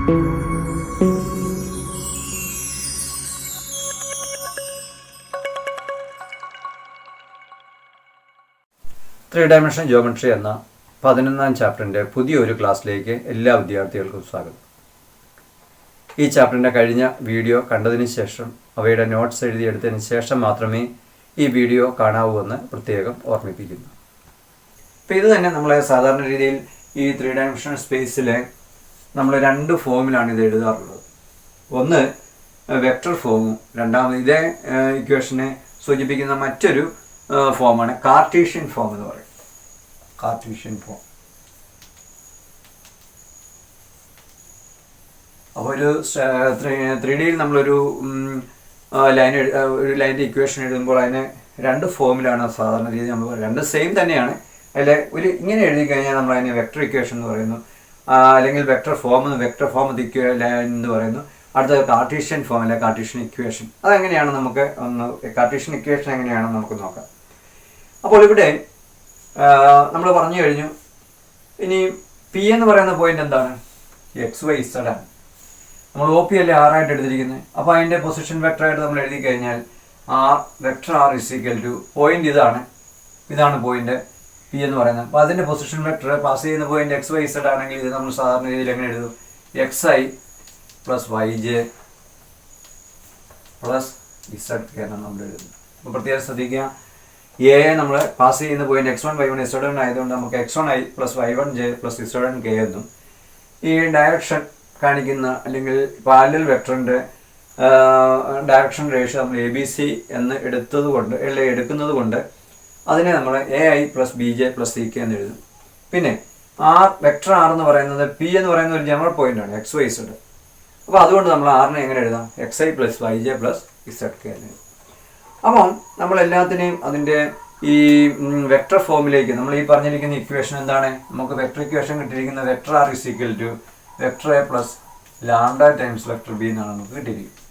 Three dimension geometry എന്ന 11ാം ചാപ്റ്ററിൻ്റെ പുതിയൊരു ക്ലാസ്സിലേക്ക് എല്ലാ വിദ്യാർത്ഥികൾക്കും സ്വാഗതം. ഈ ചാപ്റ്ററിൻ്റെ കഴിഞ്ഞ വീഡിയോ കണ്ടതിന് ശേഷം അവയുടെ നോട്ട്സ് എഴുതിയെടുത്തതിന് ശേഷം മാത്രമേ ഈ വീഡിയോ കാണാവൂ എന്ന് പ്രത്യേകം ഓർമ്മിപ്പിക്കുന്നു. അപ്പോൾ ഇത് തന്നെ നമ്മളെ സാധാരണ രീതിയിൽ ഈ ത്രീ ഡയമെൻഷണൽ സ്പേസിലെ നമ്മൾ രണ്ട് ഫോമിലാണ് ഇത് എഴുതാറുള്ളത്. ഒന്ന് വെക്റ്റർ ഫോമും രണ്ടാമത് ഇതേ ഇക്വേഷനെ സൂചിപ്പിക്കുന്ന മറ്റൊരു ഫോമാണ് കാർട്ടീഷ്യൻ ഫോം എന്ന് പറയും. Cartesian form. അപ്പോൾ ഒരു 3Dയിൽ നമ്മളൊരു ലൈൻ്റെ ഇക്വേഷൻ എഴുതുമ്പോൾ അതിനെ രണ്ട് ഫോമിലാണ് സാധാരണ രീതി നമ്മൾ രണ്ട് സെയിം തന്നെയാണ്. അതിൽ ഒരു ഇങ്ങനെ എഴുതി കഴിഞ്ഞാൽ നമ്മൾ അതിനെ വെക്റ്റർ ഇക്വേഷൻ എന്ന് പറയുന്നു, അല്ലെങ്കിൽ വെക്റ്റർ ഫോം എന്ന് പറയുന്നു. അടുത്തത് കാർട്ടീഷ്യൻ ഫോം അല്ലെ കാർട്ടീഷ്യൻ ഇക്വേഷൻ. അതെങ്ങനെയാണ് നമുക്ക് ഒന്ന് കാർട്ടീഷ്യൻ ഇക്വേഷൻ എങ്ങനെയാണെന്ന് നമുക്ക് നോക്കാം. അപ്പോൾ ഇവിടെ നമ്മൾ പറഞ്ഞു കഴിഞ്ഞു. ഇനി പി എന്ന് പറയുന്ന പോയിന്റ് എന്താണ്? XYZ ആണ്. നമ്മൾ OP അല്ലേ ആറായിട്ട് എടുത്തിരിക്കുന്നത്. അപ്പോൾ അതിൻ്റെ പൊസിഷൻ വെക്ടറായിട്ട് നമ്മൾ എഴുതി കഴിഞ്ഞാൽ വെക്ടർ R = പോയിന്റ് ഇതാണ് പോയിന്റ് പി എന്ന് പറയുന്നത്. അപ്പോൾ അതിൻ്റെ പൊസിഷൻ വെക്ടർ പാസ് ചെയ്യുന്ന പോയിന്റ് XYZ ആണെങ്കിൽ ഇത് നമ്മൾ സാധാരണ രീതിയിൽ എങ്ങനെ എഴുതും? XI + YJ + ZK എന്നാണ് നമ്മൾ എഴുതുന്നത്. അപ്പോൾ പ്രത്യേകം ശ്രദ്ധിക്കുക, നമ്മൾ പാസ് ചെയ്യുന്ന പോയിന്റ് X1 Y1 Z1 ആയതുകൊണ്ട് നമുക്ക് X1I + Y1J + Z1K എന്നും ഈ ഡയറക്ഷൻ കാണിക്കുന്ന അല്ലെങ്കിൽ പാരലൽ വെക്ടറിൻ്റെ ഡയറക്ഷൻ റേഷ്യോ നമ്മൾ ABC എന്ന് എടുക്കുന്നത് കൊണ്ട് അതിനെ നമ്മൾ AI + BJ + CK എന്ന് എഴുതും. പിന്നെ വെക്ടർ R എന്ന് പറയുന്നത് P എന്ന് പറയുന്ന ഒരു ജനറൽ പോയിന്റാണ് XYZ. അപ്പോൾ അതുകൊണ്ട് നമ്മൾ Rനെ എങ്ങനെ എഴുതാം? XI + YJ + ZK എന്ന് എഴുതും. അപ്പം നമ്മളെല്ലാത്തിനെയും അതിൻ്റെ ഈ വെക്ടർ ഫോമിലേക്ക് നമ്മൾ ഈ പറഞ്ഞിരിക്കുന്ന ഇക്വേഷൻ എന്താണ്? നമുക്ക് വെക്ടർ ഇക്വേഷൻ കിട്ടിയിരിക്കുന്ന vector R = vector A + λ times vector B എന്നാണ് നമുക്ക് കിട്ടിയിരിക്കുന്നത്.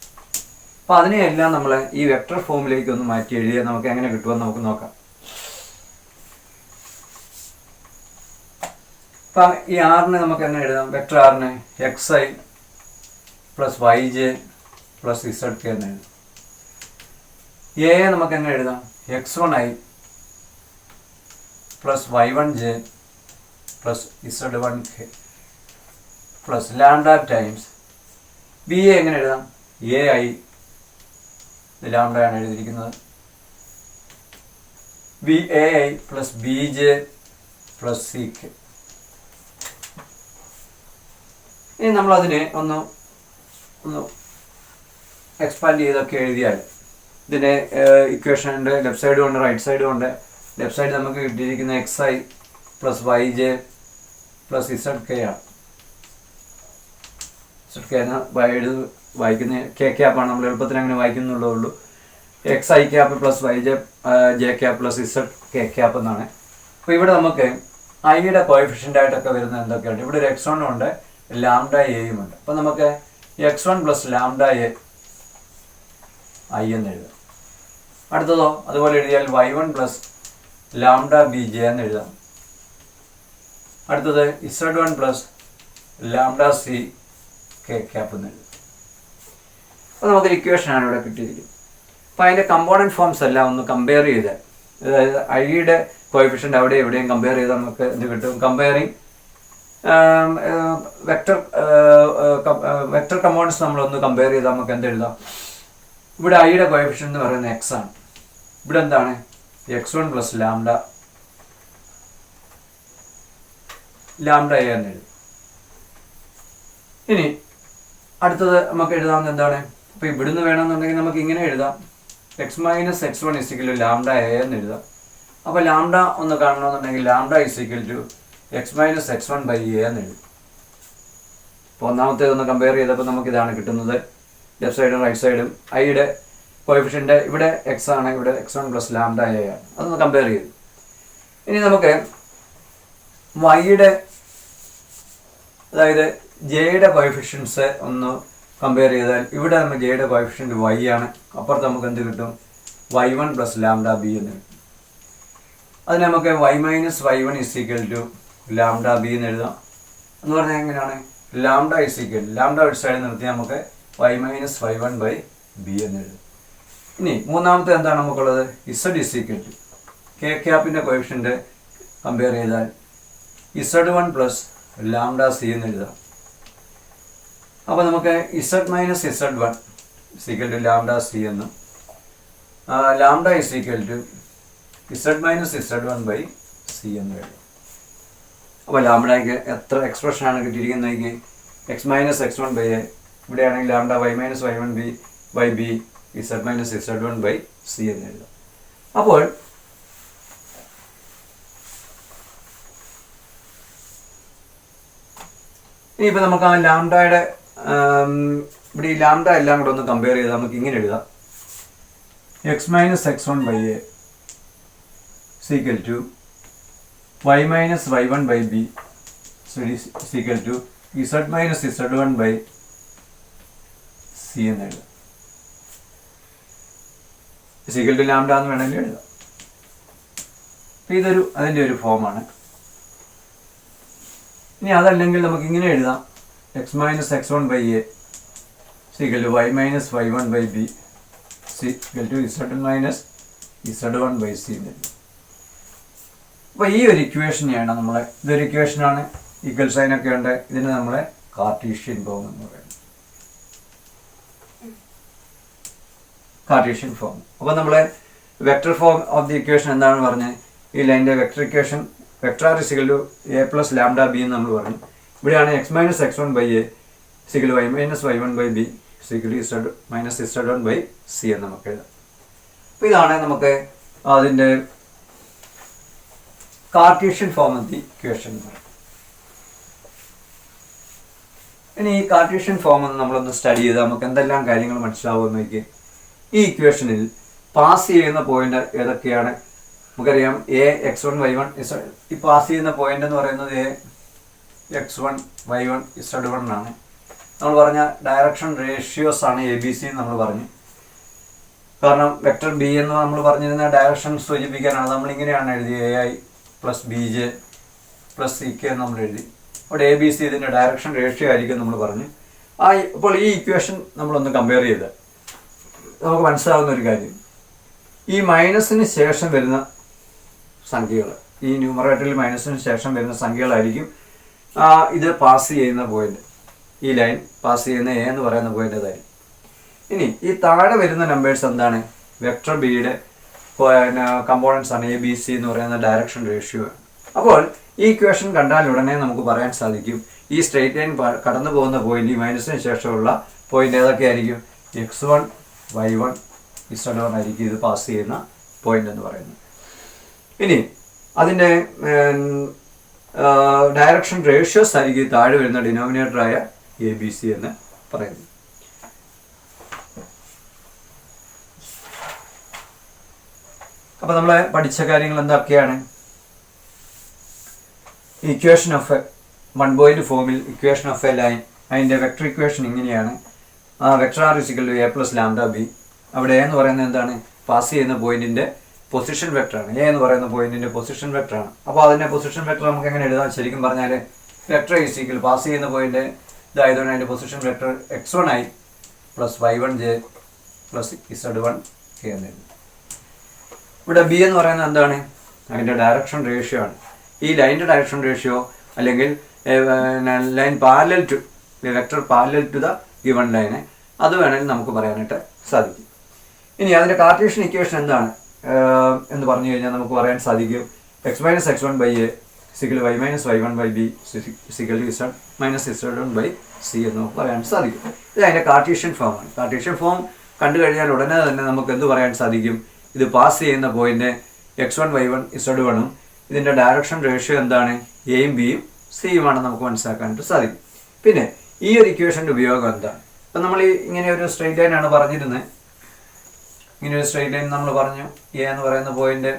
അപ്പോൾ അതിനെയെല്ലാം നമ്മൾ ഈ വെക്ടർ ഫോമിലേക്ക് ഒന്ന് മാറ്റി എഴുതിയാൽ നമുക്ക് എങ്ങനെ കിട്ടുമെന്ന് നമുക്ക് നോക്കാം. അപ്പം ഈ ആറിനെ നമുക്ക് എങ്ങനെ എഴുതാം? വെക്ടർ ആറിനെ XI + YJ + ZK എന്ന് എഴുതാം. നമുക്ക് എങ്ങനെ എഴുതാം? X1I + Y1J + Z1K + λ times BA എങ്ങനെ എഴുതാം? AI λ ആണ് എഴുതിയിരിക്കുന്നത്. BAI + BJ + CK. ഇനി നമ്മളതിനെ ഒന്ന് എക്സ്പാൻഡ് ചെയ്തൊക്കെ എഴുതിയാൽ ഇതിൻ്റെ ഇക്വേഷൻ്റെ ലെഫ്റ്റ് സൈഡും ഉണ്ട് റൈറ്റ് സൈഡും ഉണ്ട്. ലെഫ്റ്റ് സൈഡ് നമുക്ക് കിട്ടിയിരിക്കുന്ന XI + YJ + ZK ആണ്. ZK എന്ന് വായിക്കുന്ന K-ക്യാപ്പാണ്. നമ്മൾ എളുപ്പത്തിൽ അങ്ങനെ വായിക്കുന്നുള്ളൂ. XI cap + YJ J cap + ZK എന്നാണ്. അപ്പോൾ ഇവിടെ നമുക്ക് ഐയുടെ കോഎഫിഷ്യൻ്റ് ആയിട്ടൊക്കെ വരുന്നത് എന്തൊക്കെയുണ്ട്? ഇവിടെ ഒരു X1 ഉണ്ട്, λAയും ഉണ്ട്. അപ്പോൾ നമുക്ക് X1 + λA I എന്ന് എഴുതാം. അടുത്തതോ അതുപോലെ എഴുതിയാൽ Y1 + λBJ എന്ന് എഴുതാം. അടുത്തത് Z1 + λCK എന്ന് എഴുതാം. അപ്പോൾ നമുക്കൊരു ഇക്വേഷനാണ് ഇവിടെ കിട്ടിയിരിക്കുന്നത്. അപ്പോൾ അതിൻ്റെ കമ്പോണൻറ്റ് ഫോംസ് എല്ലാം ഒന്ന് കമ്പയർ ചെയ്താൽ, അതായത് ഐയുടെ കോഎഫിഷ്യൻ്റ് അവിടെ എവിടെയും കമ്പയർ ചെയ്താൽ നമുക്ക് എന്ത് കിട്ടും? കമ്പയറിങ് വെക്ടർ കമ്പോണൻസ് നമ്മളൊന്ന് കമ്പയർ ചെയ്താൽ നമുക്ക് എന്ത് എഴുതാം? ഇവിടെ ഐയുടെ കോഎഫിഷ്യൻ്റ് എന്ന് പറയുന്നത് X ആണ്. ഇവിടെ എന്താണ്? X1 + λA എന്ന് എഴുതും. ഇനി അടുത്തത് നമുക്ക് എഴുതാവുന്നത് എന്താണ്? അപ്പോൾ ഇവിടുന്ന് വേണമെന്നുണ്ടെങ്കിൽ നമുക്ക് ഇങ്ങനെ എഴുതാം. X - X1 = λA എന്ന് എഴുതാം. അപ്പോൾ λ ഒന്ന് കാണണമെന്നുണ്ടെങ്കിൽ λ = X - X1/A എന്ന് എഴുതും. അപ്പോൾ ഒന്നാമത്തേതൊന്ന് കമ്പയർ ചെയ്തപ്പോൾ നമുക്കിതാണ് കിട്ടുന്നത്. ലെഫ്റ്റ് സൈഡും റൈറ്റ് സൈഡും ഐയുടെ കോഎഫിഷ്യൻ്റ് ഇവിടെ X ആണ്, ഇവിടെ X1 + λA ആണ്. അതൊന്ന് കമ്പയർ ചെയ്തു. ഇനി നമുക്ക് അതായത് ജെയുടെ കോഎഫിഷ്യൻസ് ഒന്ന് കമ്പയർ ചെയ്താൽ ഇവിടെ നമ്മൾ ജെയുടെ കോഎഫിഷ്യൻ്റ് Y ആണ്. അപ്പുറത്ത് നമുക്ക് എന്ത് കിട്ടും? Y1 + λB എന്ന് കിട്ടും. അതിന് നമുക്ക് Y - Y1 = λB എന്ന് എഴുതാം. എന്ന് പറഞ്ഞാൽ എങ്ങനെയാണ്? ലാംഡ ഇസ് ഈക്വൽ ലാംഡ ഒരു സൈഡ് നിർത്തി നമുക്ക് y മൈനസ് y1/b എന്ന് എഴുതും. ഇനി മൂന്നാമത്തെ എന്താണ് നമുക്കുള്ളത്? z is equal to K ക്യാപ്പിൻ്റെ കോഎഫിഷ്യൻ്റ് കമ്പയർ ചെയ്താൽ z1 പ്ലസ് ലാംഡ സി എന്ന് എഴുതാം. അപ്പോൾ നമുക്ക് z minus z1 is equal to lambda C എന്നും lambda is equal to z minus z1/c എന്ന് എഴുതാം. അപ്പോൾ ലാംഡയ്ക്ക് എത്ര എക്സ്പ്രഷനാണ് കിട്ടിയിരിക്കുന്നതെങ്കിൽ എക്സ് മൈനസ് x1/a, ഇവിടെയാണെങ്കിൽ lambda y minus y1/b z minus z1/c എന്ന് എഴുതാം. അപ്പോൾ ഇനിയിപ്പോൾ നമുക്ക് ആ ലാംഡയുടെ ഇവിടെ ഈ ലാംഡ എല്ലാം കൂടെ ഒന്ന് കമ്പയർ ചെയ്താൽ നമുക്ക് ഇങ്ങനെ എഴുതാം. X minus x1/a equal to y minus y1/b equal to z minus z1/c എന്ന് എഴുതാം. ഈക്വൽ ടു ലാംഡ എന്ന് വേണമെങ്കിൽ എഴുതാം. ഇതൊരു അതിൻ്റെ ഒരു ഫോമാണ്. ഇനി അതല്ലെങ്കിൽ നമുക്ക് ഇങ്ങനെ എഴുതാം. X minus x1/a equal to y minus y1/b equal to z minus z1/c എന്ന് എഴുതാം. അപ്പോൾ ഈ ഒരു ഇക്വേഷനെയാണ് നമ്മളെ ഇതൊരു ഇക്വേഷനാണ്, ഈക്വൽ സൈനൊക്കെ ഉണ്ട്. ഇതിന് നമ്മളെ കാർട്ടീഷ്യൻ ഫോം എന്ന് പറയുന്നത്. Cartesian form. അപ്പോൾ നമ്മളെ vector form of the equation എന്താണെന്ന് പറഞ്ഞാൽ ഈ ലൈൻ്റെ vector equation vector R is equal to A plus lambda B എന്ന് നമ്മൾ പറഞ്ഞു. ഇവിടെയാണ് X minus x1/a equal y minus y1/b equal z minus z1/c എന്ന് നമുക്ക് എഴുതാം. അപ്പോൾ ഇതാണ് നമുക്ക് അതിൻ്റെ Cartesian form of the equation എന്ന് പറയും. ഇനി ഈ കാർട്ടീഷ്യൻ ഫോം ഒന്ന് നമ്മളൊന്ന് സ്റ്റഡി ചെയ്താൽ നമുക്ക് എന്തെല്ലാം കാര്യങ്ങൾ മനസ്സിലാവുമെന്ന് നോക്കി. ഈ ഇക്വേഷനിൽ പാസ് ചെയ്യുന്ന പോയിന്റ് ഏതൊക്കെയാണ്? നമുക്കറിയാം എ x1 y1 ഈ പാസ് ചെയ്യുന്ന പോയിന്റ് എന്ന് പറയുന്നത് എ x1 y1 z1 ആണ്. നമ്മൾ പറഞ്ഞ ഡയറക്ഷൻ റേഷ്യോസ് ആണ് ABC നമ്മൾ പറഞ്ഞു. കാരണം വെക്ടർ ബി എന്ന് നമ്മൾ പറഞ്ഞിരുന്ന ഡയറക്ഷൻ സൂചിപ്പിക്കാനാണ് നമ്മളിങ്ങനെയാണ് എഴുതി AI plus BJ plus CK എന്ന് നമ്മൾ എഴുതി. അവിടെ ABC ഇതിൻ്റെ ഡയറക്ഷൻ റേഷ്യോ ആയിരിക്കും നമ്മൾ പറഞ്ഞു. അപ്പോൾ ഈ ഇക്വേഷൻ നമ്മളൊന്ന് കമ്പയർ ചെയ്ത് നമുക്ക് മനസ്സിലാവുന്ന ഒരു കാര്യം, ഈ മൈനസിന് ശേഷം വരുന്ന സംഖ്യകൾ, ഈ ന്യൂമറേറ്ററിൽ മൈനസിന് ശേഷം വരുന്ന സംഖ്യകളായിരിക്കും ഇത് പാസ് ചെയ്യുന്ന പോയിന്റ്. ഈ ലൈൻ പാസ് ചെയ്യുന്ന എ എന്ന് പറയുന്ന പോയിന്റ് അതായിരിക്കും. ഇനി ഈ താഴെ വരുന്ന നമ്പേഴ്സ് എന്താണ്? വെക്ടർ ബിയുടെ കമ്പോണൻസ് ആണ്. ABC എന്ന് പറയുന്ന ഡയറക്ഷൻ റേഷ്യോ. അപ്പോൾ ഈ ഇക്വേഷൻ കണ്ടാൽ ഉടനെ നമുക്ക് പറയാൻ സാധിക്കും ഈ സ്ട്രെയിറ്റ് ലൈൻ കടന്നു പോകുന്ന പോയിന്റ്, ഈ മൈനസിന് ശേഷമുള്ള പോയിന്റ് ഏതൊക്കെയായിരിക്കും? x1 y1 z1 ആയിരിക്കും ഇത് പാസ് ചെയ്യുന്ന പോയിന്റ് എന്ന് പറയുന്നത്. ഇനി അതിൻ്റെ ഡയറക്ഷൻ റേഷ്യോസ് ആയിരിക്കും താഴെ വരുന്ന ഡിനോമിനേറ്ററായ ABC എന്ന് പറയുന്നത്. അപ്പോൾ നമ്മൾ പഠിച്ച കാര്യങ്ങൾ എന്തൊക്കെയാണ്? ഇക്വേഷൻ ഓഫ് എ 1 പോയിന്റ് ഫോമിൽ ഇക്വേഷൻ ഓഫ് എ ലൈൻ, അതിൻ്റെ വെക്ടർ ഇക്വേഷൻ ഇങ്ങനെയാണ്. Vector R is equal to A plus lambda B. അവിടെ എന്ന് പറയുന്നത് എന്താണ്? പാസ് ചെയ്യുന്ന പോയിന്റിൻ്റെ പൊസിഷൻ വെക്ടറാണ്. എ എന്ന് പറയുന്ന പോയിന്റിൻ്റെ പൊസിഷൻ വെക്ടറാണ്. അപ്പോൾ അതിൻ്റെ പൊസിഷൻ വെക്ടർ നമുക്ക് എങ്ങനെ എഴുതാം? ശരിക്കും പറഞ്ഞാൽ വെക്ടർ ഇസിക്കൽ പാസ് ചെയ്യുന്ന പോയിന്റ് ഇതായതുകൊണ്ട് അതിൻ്റെ position vector x1i plus y1j plus z1k എന്ന് എഴുതും. ഇവിടെ ബി എന്ന് പറയുന്നത് എന്താണ്? അതിൻ്റെ ഡയറക്ഷൻ റേഷ്യോ ആണ്. ഈ ലൈൻ്റെ ഡയറക്ഷൻ റേഷ്യോ അല്ലെങ്കിൽ line parallel to vector parallel to the given ലൈന്, അത് വേണമെങ്കിൽ നമുക്ക് പറയാനായിട്ട് സാധിക്കും. ഇനി അതിൻ്റെ കാർട്ടീഷ്യൻ ഇക്വേഷൻ എന്താണ് എന്ന് പറഞ്ഞു കഴിഞ്ഞാൽ നമുക്ക് പറയാൻ സാധിക്കും X minus x1/a equal y minus y1/b equal z minus z1/c എന്ന് പറയാൻ സാധിക്കും. ഇത് അതിൻ്റെ കാർട്ടീഷ്യൻ ഫോമാണ്. കാർട്ടീഷ്യൻ ഫോം കണ്ടു കഴിഞ്ഞാൽ ഉടനെ തന്നെ നമുക്ക് എന്ത് പറയാൻ സാധിക്കും? ഇത് പാസ് ചെയ്യുന്ന പോയിന്റ് x1 y1 z1ഉം ഇതിൻ്റെ ഡയറക്ഷൻ റേഷ്യോ എന്താണ്? എയും ബിയും സിയുമാണ് നമുക്ക് മനസ്സിലാക്കാനായിട്ട് സാധിക്കും. പിന്നെ ഈ ഒരു ഇക്വേഷൻ്റെ ഉപയോഗം എന്താണ്? ഇപ്പം നമ്മൾ ഇങ്ങനെ ഒരു സ്ട്രെയിറ്റ് ലൈനാണ് പറഞ്ഞിരുന്നത്. ഇങ്ങനെ ഒരു സ്ട്രെയിറ്റ് ലൈൻ നമ്മൾ പറഞ്ഞു. എ എന്ന് പറയുന്ന പോയിന്റ്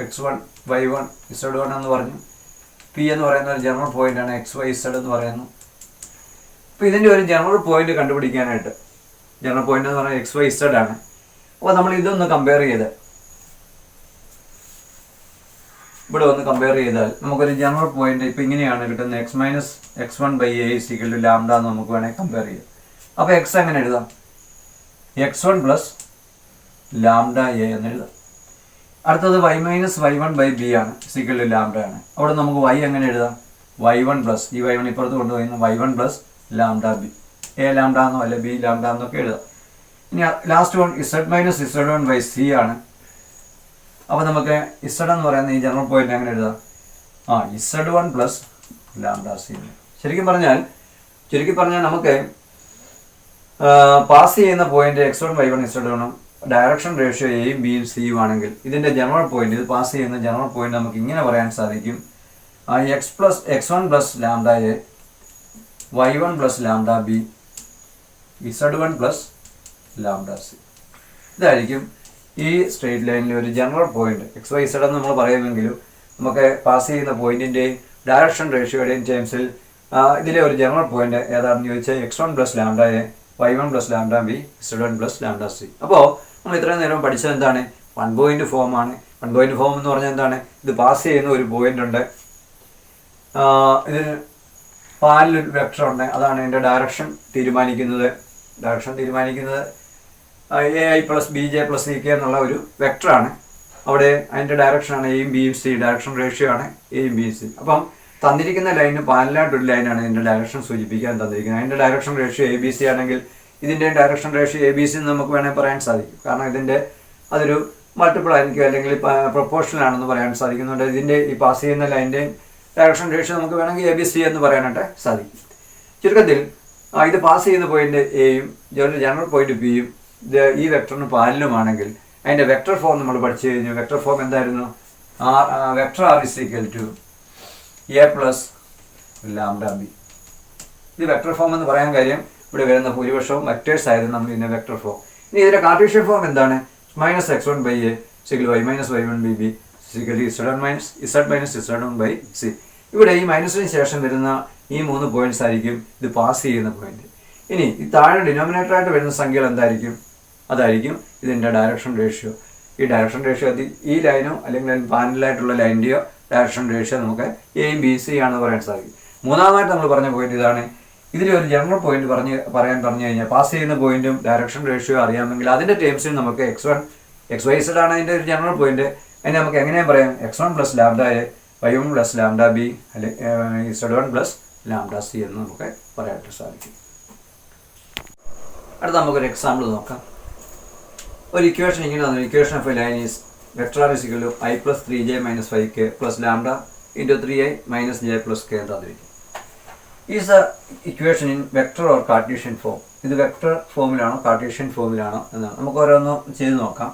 x1 y1 z1 എന്ന് പറഞ്ഞു. പി എന്ന് പറയുന്ന ഒരു ജനറൽ പോയിന്റാണ് xy z എന്ന് പറയുന്നു. അപ്പോൾ ഇതിൻ്റെ ഒരു ജനറൽ പോയിന്റ് കണ്ടുപിടിക്കാനായിട്ട്, ജനറൽ പോയിന്റ് എന്ന് പറയുന്നത് xy z ആണ്. അപ്പോൾ നമ്മൾ ഇതൊന്ന് കമ്പയർ ചെയ്ത് ഇവിടെ ഒന്ന് കമ്പയർ ചെയ്താൽ നമുക്കൊരു ജനറൽ പോയിന്റ് ഇപ്പം ഇങ്ങനെയാണ് കിട്ടുന്നത്. X minus X one by A equal to lambda എന്ന് നമുക്ക് വേണമെങ്കിൽ കമ്പയർ ചെയ്യാം. അപ്പോൾ എക്സ് എങ്ങനെ എഴുതാം? X one plus lambda A എന്ന് എഴുതാം. അടുത്തത് y minus Y one by B ആണ് ഈക്വൽ ടു ലാംഡ ആണ്. അവിടെ നമുക്ക് വൈ എങ്ങനെ എഴുതാം? വൈ വൺ പ്ലസ് ഈ വൈ വൺ ഇപ്പുറത്ത് കൊണ്ടുപോയി y one plus lambda B, A lambda എന്നോ അല്ലെ ബി ലാംഡ എന്നൊക്കെ എഴുതാം. ഇനി last one Z minus Z one by C ആണ്. അപ്പോൾ നമുക്ക് ഇസഡ് എന്ന് പറയുന്ന ഈ ജനറൽ പോയിന്റ് എങ്ങനെ എഴുതാം? Z one plus lambda C. ചുരുക്കി പറഞ്ഞാൽ നമുക്ക് പാസ് ചെയ്യുന്ന point x one y one z വണ്ണും ഡയറക്ഷൻ റേഷ്യോ എയും ബിയും സിയും ആണെങ്കിൽ ഇതിന്റെ ജനറൽ പോയിന്റ്, ഇത് പാസ് ചെയ്യുന്ന ജനറൽ പോയിന്റ് നമുക്ക് ഇങ്ങനെ പറയാൻ സാധിക്കും. X one plus lambda A, Y one plus lambda B, z one plus lambda C. ഇതായിരിക്കും ഈ സ്ട്രെയിറ്റ് ലൈനിലെ ഒരു general point. X y z എന്ന് നമ്മൾ പറയുമെങ്കിലും നമുക്ക് പാസ് ചെയ്യുന്ന പോയിന്റിന്റെയും ഡയറക്ഷൻ റേഷ്യോയുടെയും ടേംസിൽ ഇതിലെ ഒരു ജനറൽ പോയിന്റ് ഏതാണെന്ന് ചോദിച്ചാൽ x one plus lambda A, Y one plus lambda B, z one plus lambda C. അപ്പോൾ നമ്മൾ ഇത്രയും നേരം പഠിച്ചത് എന്താണ്? വൺ പോയിന്റ് ഫോം ആണ്. വൺ പോയിന്റ് ഫോം എന്ന് പറഞ്ഞാൽ എന്താണ്? ഇത് പാസ് ചെയ്യുന്ന ഒരു പോയിന്റ് ഉണ്ട്, ഇതിന് പാലിലൊരു വെക്ടർ ഉണ്ട്, അതാണ് ഇതിൻ്റെ ഡയറക്ഷൻ തീരുമാനിക്കുന്നത്. A I plus B J plus C K എന്നുള്ള ഒരു വെക്ടറാണ്. അവിടെ അതിൻ്റെ ഡയറക്ഷനാണ് എയും ബിയും സി, ഡയറക്ഷൻ റേഷ്യോ ആണ് എയും ബിയും സി. അപ്പം തന്നിരിക്കുന്ന ലൈന് പാരലായിട്ടൊരു ലൈനാണ് ഇതിൻ്റെ ഡയറക്ഷൻ സൂചിപ്പിക്കാൻ തന്നിരിക്കുന്നത്. അതിൻ്റെ direction ratio A B C ആണെങ്കിൽ ഇതിൻ്റെ direction ratio A B C എന്ന് നമുക്ക് വേണമെങ്കിൽ പറയാൻ സാധിക്കും. കാരണം ഇതിൻ്റെ അതൊരു മൾട്ടിപ്പിൾ ആയിരിക്കും, അല്ലെങ്കിൽ പ്രൊപ്പോർഷണൽ ആണെന്ന് പറയാൻ സാധിക്കുന്നുണ്ട്. ഇതിൻ്റെ ഈ പാസ് ചെയ്യുന്ന ലൈൻ്റെ ഡയറക്ഷൻ റേഷ്യോ നമുക്ക് വേണമെങ്കിൽ എ ബി സി എന്ന് പറയാനായിട്ട് സാധിക്കും. ചുരുക്കത്തിൽ ഇത് പാസ് ചെയ്യുന്ന പോയിന്റ് എയും ജനറൽ പോയിന്റ് ബിയും ഈ വെക്ടറിന് പാരലുമാണെങ്കിൽ അതിൻ്റെ വെക്ടർ ഫോം നമ്മൾ പഠിച്ചു കഴിഞ്ഞു. വെക്ടർ ഫോം എന്തായിരുന്നു? Vector R is equal to A plus lambda B. ഇത് വെക്ടർ ഫോം എന്ന് പറയാൻ കാര്യം ഇവിടെ വരുന്ന ഭൂരിപക്ഷവും വെക്ടേഴ്സ് ആയിരുന്നു നമ്മൾ ഇതിൻ്റെ വെക്ടർ ഫോം. ഇനി ഇതിൻ്റെ കാർട്ടീഷ്യൻ ഫോം എന്താണ്? Minus X one by A equal Y minus Y one by B equal Z minus Z one by C. ഇവിടെ ഈ മൈനസിന് ശേഷം വരുന്ന ഈ 3 പോയിന്റ്സ് ആയിരിക്കും ഇത് പാസ് ചെയ്യുന്ന പോയിന്റ്. ഇനി ഈ താഴെ ഡിനോമിനേറ്ററായിട്ട് വരുന്ന സംഖ്യകൾ എന്തായിരിക്കും? അതായിരിക്കും ഇതിൻ്റെ ഡയറക്ഷൻ റേഷ്യോ. ഈ ഡയറക്ഷൻ റേഷ്യോ ഈ ലൈനോ അല്ലെങ്കിൽ പാനലായിട്ടുള്ള ലൈൻ്റെയോ ഡയറക്ഷൻ റേഷ്യോ നമുക്ക് എയും ബി സി ആണെന്ന് പറയാൻ സാധിക്കും. മൂന്നാമതായിട്ട് നമ്മൾ പറഞ്ഞ പോയിന്റ് ഇതാണ്. ഇതിൽ ഒരു ജനറൽ പോയിന്റ് പറഞ്ഞു കഴിഞ്ഞാൽ പാസ് ചെയ്യുന്ന പോയിന്റും ഡയറക്ഷൻ റേഷ്യോ അറിയാമെങ്കിൽ അതിൻ്റെ ടേംസിൽ നമുക്ക് എക്സ് വൈ സെഡ് ആണ് അതിൻ്റെ ഒരു ജനറൽ പോയിന്റ്. അതിനെ നമുക്ക് എങ്ങനെയും പറയാം? X one plus lambda A, Y one plus lambda B, അല്ലെങ്കിൽ Z one plus lambda C എന്ന് നമുക്ക് പറയാനായിട്ട് സാധിക്കും. അടുത്ത നമുക്കൊരു എക്സാമ്പിൾ നോക്കാം. ഒരു ഇക്വേഷൻ ഇങ്ങനെ തന്നു. Equation of a line is vector R is equal to I plus 3j minus 5k plus lambda into 3i minus j plus k എന്ന് തന്നിരിക്കും. Is a equation in vector or Cartesian form. ഇത് vector ഫോമിലാണോ കാർട്ടീഷ്യൻ ഫോമിലാണോ എന്നാണ്. നമുക്ക് ഓരോന്ന് ചെയ്ത് നോക്കാം.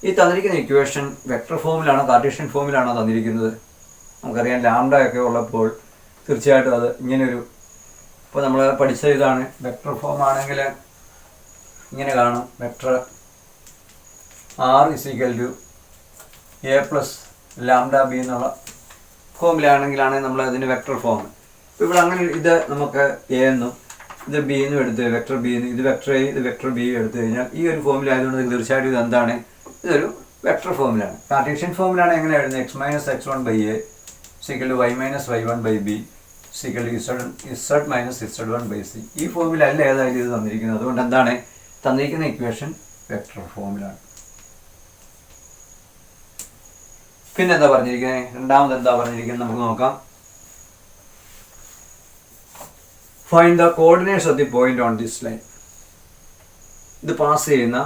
ഈ തന്നിരിക്കുന്ന ഇക്വേഷൻ വെക്ടർ ഫോമിലാണോ കാർട്ടീഷ്യൻ ഫോമിലാണോ തന്നിരിക്കുന്നത്? നമുക്കറിയാം ലാംഡ ഒക്കെ ഉള്ളപ്പോൾ തീർച്ചയായിട്ടും അത് ഇങ്ങനൊരു, ഇപ്പോൾ നമ്മൾ പഠിച്ച ഇതാണ് വെക്ടർ ഫോം ആണെങ്കിൽ ഇങ്ങനെ കാണും. Vector R is equal to A plus lambda B എന്നുള്ള ഫോമിലാണെങ്കിലാണ് നമ്മൾ അതിന് വെക്ടർ ഫോം. ഇപ്പോൾ ഇവിടെ അങ്ങനെ ഇത് നമുക്ക് എ എന്നും ഇത് ബി എന്നും എടുത്ത് വെക്ടർ ബി എന്നും ഇത് വെക്ടർ എ ഇത് വെക്ടർ ബി എടുത്തു കഴിഞ്ഞാൽ ഈ ഒരു ഫോമിലായതുകൊണ്ട് തീർച്ചയായിട്ടും ഇത് എന്താണ്? ഇതൊരു വെക്ടർ ഫോമിലാണ്. കാർട്ടീഷ്യൻ ഫോമിലാണ് എങ്ങനെ എഴുതുന്നത്? X minus X one by A equal to Y minus Y one by B equal to Z minus Z one by C. ഈ ഫോമിലല്ല ഏതായാലും ഇത് തന്നിരിക്കുന്നത്. അതുകൊണ്ട് എന്താണ് തന്നിരിക്കുന്ന ഇക്വേഷൻ? വെക്ടർ ഫോമിലാണ്. പിന്നെ എന്താ പറഞ്ഞിരിക്കുന്നത്? രണ്ടാമത് എന്താ പറഞ്ഞിരിക്കുന്നത് നമുക്ക് നോക്കാം. Find the coordinates of the point on this line. ഇത് പാസ് ചെയ്യുന്ന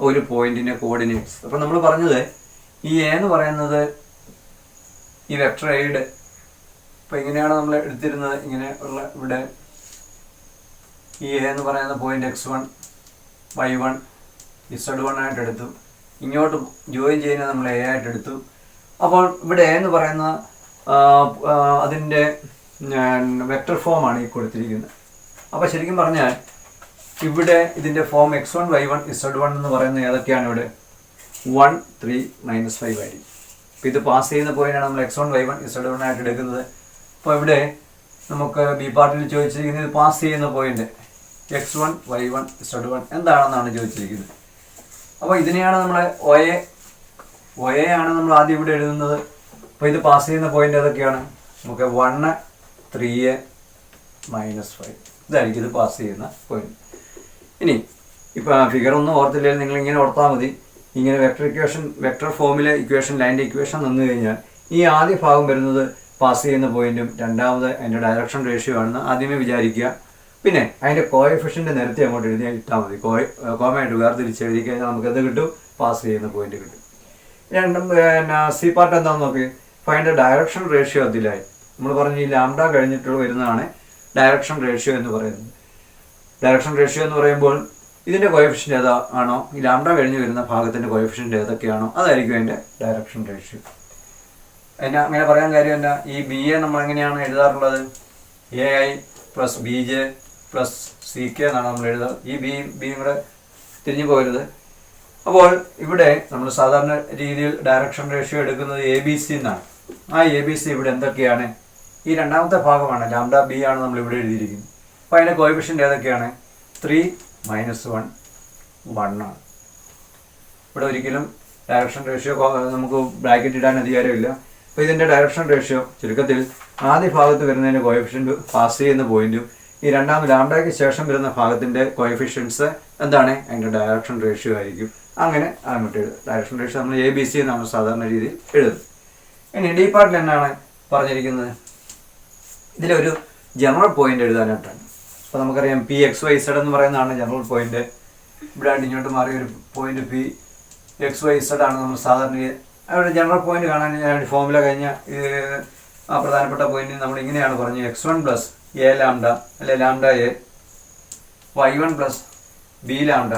ഒരു പോയിന്റിന്റെ കോർഡിനേറ്റ്സ്. അപ്പം നമ്മൾ പറഞ്ഞത് ഈ എ എന്ന് പറയുന്നത് ഈ വെക്ടർ എയുടെ, ഇപ്പം ഇങ്ങനെയാണ് നമ്മൾ എടുത്തിരുന്നത്. ഇങ്ങനെ ഉള്ള ഇവിടെ ഈ എ എന്ന് പറയുന്ന പോയിന്റ് x1 y1 z1 ആയിട്ട് എടുത്തു. ഇങ്ങോട്ട് ജോയിൻ ചെയ്യുന്നത് നമ്മൾ എ ആയിട്ട് എടുത്തു. അപ്പോൾ ഇവിടെ എന്ന് പറയുന്ന അതിൻ്റെ വെക്ടർ ഫോമാണ് ഈ കൊടുത്തിരിക്കുന്നത്. അപ്പോൾ ശരിക്കും പറഞ്ഞാൽ ഇവിടെ ഇതിൻ്റെ ഫോം x1 y1 z1 എന്ന് പറയുന്നത് ഏതൊക്കെയാണ്? ഇവിടെ 1 3 -5 ആയിരിക്കും. അപ്പോൾ ഇത് പാസ് ചെയ്യുന്ന പോയിന്റാണ് നമ്മൾ x1 y1 z1 ആയിട്ട് എടുക്കുന്നത്. അപ്പോൾ ഇവിടെ നമുക്ക് ബി പാർട്ടിൽ ചോദിച്ചിരിക്കുന്നത് പാസ് ചെയ്യുന്ന പോയിന്റ് x1 y1 z1 എന്താണെന്നാണ് ചോദിച്ചിരിക്കുന്നത്. അപ്പോൾ ഇതിനെയാണ് നമ്മൾ ഒ എ ആണ് നമ്മൾ ആദ്യം ഇവിടെ എഴുതുന്നത്. അപ്പോൾ ഇത് പാസ് ചെയ്യുന്ന പോയിന്റ് ഏതൊക്കെയാണ്? നമുക്ക് 1, 3, -5 ഇതായിരിക്കും ഇത് പാസ് ചെയ്യുന്ന പോയിന്റ്. ഇനി ഇപ്പോൾ ഫിഗർ ഒന്നും ഓർത്തില്ലെങ്കിൽ നിങ്ങൾ ഇങ്ങനെ ഓർത്താൽ മതി. ഇങ്ങനെ വെക്ടർ ഫോമിലെ ഇക്വേഷൻ, ലൈൻ്റെ ഇക്വേഷൻ തന്നു കഴിഞ്ഞാൽ ഈ ആദ്യ ഭാഗം വരുന്നത് പാസ് ചെയ്യുന്ന പോയിന്റും രണ്ടാമത് അതിൻ്റെ ഡയറക്ഷൻ റേഷ്യോ ആണെന്ന് ആദ്യമേ വിചാരിക്കുക. പിന്നെ അതിൻ്റെ കോഎഫിഷ്യൻ്റ് നിരത്തി അങ്ങോട്ട് എഴുതി ഇട്ടാൽ മതി. കോമയായിട്ട് വേർതിരിച്ച് എഴുതി കഴിഞ്ഞാൽ നമുക്ക് എന്ത് കിട്ടും? പാസ് ചെയ്യുന്ന പോയിന്റ് കിട്ടും. രണ്ടും പിന്നെ സി പാർട്ട് എന്താണെന്ന് നോക്കി. ഫൈൻഡ് ഡയറക്ഷൻ റേഷ്യോ അതിലായി നമ്മൾ പറഞ്ഞു ഈ ലാംഡ കഴിഞ്ഞിട്ട് വരുന്നതാണ് ഡയറക്ഷൻ റേഷ്യോ എന്ന് പറയുന്നത്. ഡയറക്ഷൻ റേഷ്യോ എന്ന് പറയുമ്പോൾ ഇതിൻ്റെ കോഎഫിഷ്യൻ്റ് ഏതാണോ, ഈ ലാംഡ കഴിഞ്ഞ് വരുന്ന ഭാഗത്തിൻ്റെ കോഎഫിഷ്യൻ്റ് ഏതൊക്കെയാണോ അതായിരിക്കും അതിൻ്റെ ഡയറക്ഷൻ റേഷ്യോ. അതിന് അങ്ങനെ പറയാൻ കാര്യം എന്നാ, ഈ ബി എ നമ്മൾ എങ്ങനെയാണ് എഴുതാറുള്ളത്? AI + BJ + CK എന്നാണ് നമ്മൾ എഴുതുക. ഈ ബിയും കൂടെ തിരിഞ്ഞു പോകരുത്. അപ്പോൾ ഇവിടെ നമ്മൾ സാധാരണ രീതിയിൽ ഡയറക്ഷൻ റേഷ്യോ എടുക്കുന്നത് ABC എന്നാണ്. ആ ABC ഇവിടെ എന്തൊക്കെയാണ്? ഈ രണ്ടാമത്തെ ഭാഗമാണ്, ലാംഡ ബി ആണ് നമ്മൾ ഇവിടെ എഴുതിയിരിക്കുന്നത്. അപ്പോൾ അതിൻ്റെ കോഎഫിഷ്യൻ്റ് ഏതൊക്കെയാണ്? 3, -1, 1 ആണ്. ഇവിടെ ഒരിക്കലും ഡയറക്ഷൻ റേഷ്യോ നമുക്ക് ബ്രാക്കറ്റ് ഇടാൻ അധികാരമില്ല. അപ്പോൾ ഇതിൻ്റെ ഡയറക്ഷൻ റേഷ്യോ ചുരുക്കത്തിൽ ആദ്യ ഭാഗത്ത് വരുന്നതിൻ്റെ കോഎഫിഷ്യൻ്റ് പാസ് ചെയ്യുന്ന പോയിന്റും ഈ രണ്ടാമത് ലാംഡയ്ക്ക് ശേഷം വരുന്ന ഭാഗത്തിൻ്റെ കോഎഫിഷ്യൻസ് എന്താണ്? അതിൻ്റെ ഡയറക്ഷൻ റേഷ്യോ ആയിരിക്കും. അങ്ങനെ അങ്ങോട്ട് എഴുതും. ഡയറക്ഷൻ റേഷ്യോ നമ്മൾ ABC എന്നാണ് സാധാരണ രീതിയിൽ എഴുതുന്നത്. ഇനി ഡി പാർട്ടിൽ എന്നാണ് പറഞ്ഞിരിക്കുന്നത്? ഇതിലൊരു ജനറൽ പോയിന്റ് എഴുതാനായിട്ടാണ്. അപ്പോൾ നമുക്കറിയാം PXYZ എന്ന് പറയുന്നതാണ് ജനറൽ പോയിന്റ്. ഇവിടെ ഇങ്ങോട്ട് മാറിയ ഒരു പോയിന്റ് PXYZ ആണ് നമ്മൾ സാധാരണ അവിടെ ജനറൽ പോയിന്റ് കാണാൻ ഫോമുല കഴിഞ്ഞ ആ പ്രധാനപ്പെട്ട പോയിന്റ് നമ്മൾ ഇങ്ങനെയാണ് പറഞ്ഞത്. x1 + a ലാംഡ അല്ലെ lambda a, y1 + b lambda,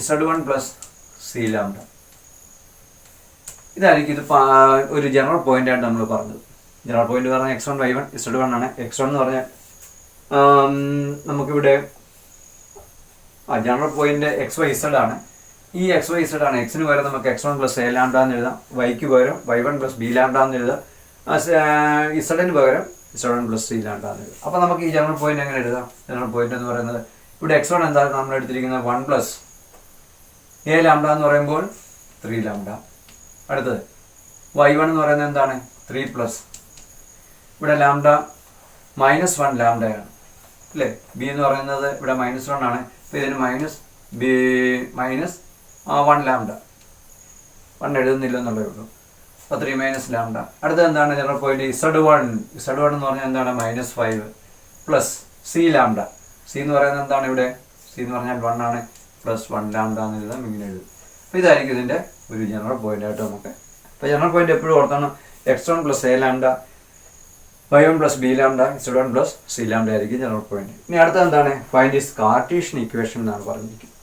z1 + c lambda. ഇതായിരിക്കും ഇത് ഒരു ജനറൽ പോയിന്റ് ആയിട്ട് നമ്മൾ പറഞ്ഞത്. ജനറൽ പോയിന്റ് പറഞ്ഞാൽ x1, y1, z1 ആണ്. x1 എന്ന് പറഞ്ഞാൽ നമുക്കിവിടെ ജനറൽ പോയിന്റ് XYZ ആണ്. ഈ XYZ ആണ്. എക്സിന് പകരം നമുക്ക് x1 + a ലാംഡ എന്ന് എഴുതാം, വൈക്ക് പകരം y1 + b ലാംഡ എന്ന് എഴുതാം, ഇസഡിന് പകരം z1 + c ലാംഡ എന്ന് എഴുതാം. അപ്പോൾ നമുക്ക് ഈ ജനറൽ പോയിന്റ് എങ്ങനെ എഴുതാം? ജനറൽ പോയിന്റ് എന്ന് പറയുന്നത് ഇവിടെ x1 എന്താണ് നമ്മൾ എടുത്തിരിക്കുന്നത്? 1 + a ലാംഡ എന്ന് പറയുമ്പോൾ 3 ലാംഡ. അടുത്തത് y1 എന്ന് പറയുന്നത് എന്താണ്? 3 ഇവിടെ ലാംഡ -1 ലാംഡയാണ് അല്ലേ. ബി എന്ന് പറയുന്നത് ഇവിടെ -1 ആണ്. അപ്പോൾ ഇതിന് -1 ലാംഡ, 1 എഴുതുന്നില്ല എന്നുള്ളതേ ഉള്ളൂ. അപ്പോൾ 3 - ലാംഡ. അടുത്തത് എന്താണ് ജനറൽ പോയിന്റ്? Z1 എന്ന് പറഞ്ഞാൽ എന്താണ്? -5 + c ലാംഡ. സി എന്ന് പറയുന്നത് എന്താണ്? ഇവിടെ സി എന്ന് പറഞ്ഞാൽ 1 ആണ്, +1 ലാംഡ എന്ന് എഴുതാം. ഇങ്ങനെ എഴുതും. അപ്പോൾ ഇതായിരിക്കും ഇതിൻ്റെ ഒരു ജനറൽ പോയിന്റ് ആയിട്ട് നമുക്ക്. അപ്പോൾ ജനറൽ പോയിന്റ് എപ്പോഴും ഓർത്തണം. x1 + a lambda, y1 + b lambda, z1 + c lambda ആയിരിക്കും ജനറൽ പോയിന്റ്. ഇനി അടുത്തത് എന്താണ്? ഫൈൻഡ് ദിസ് കാർട്ടീഷ്യൻ ഇക്വേഷൻ എന്നാണ് പറഞ്ഞിരിക്കുന്നത്.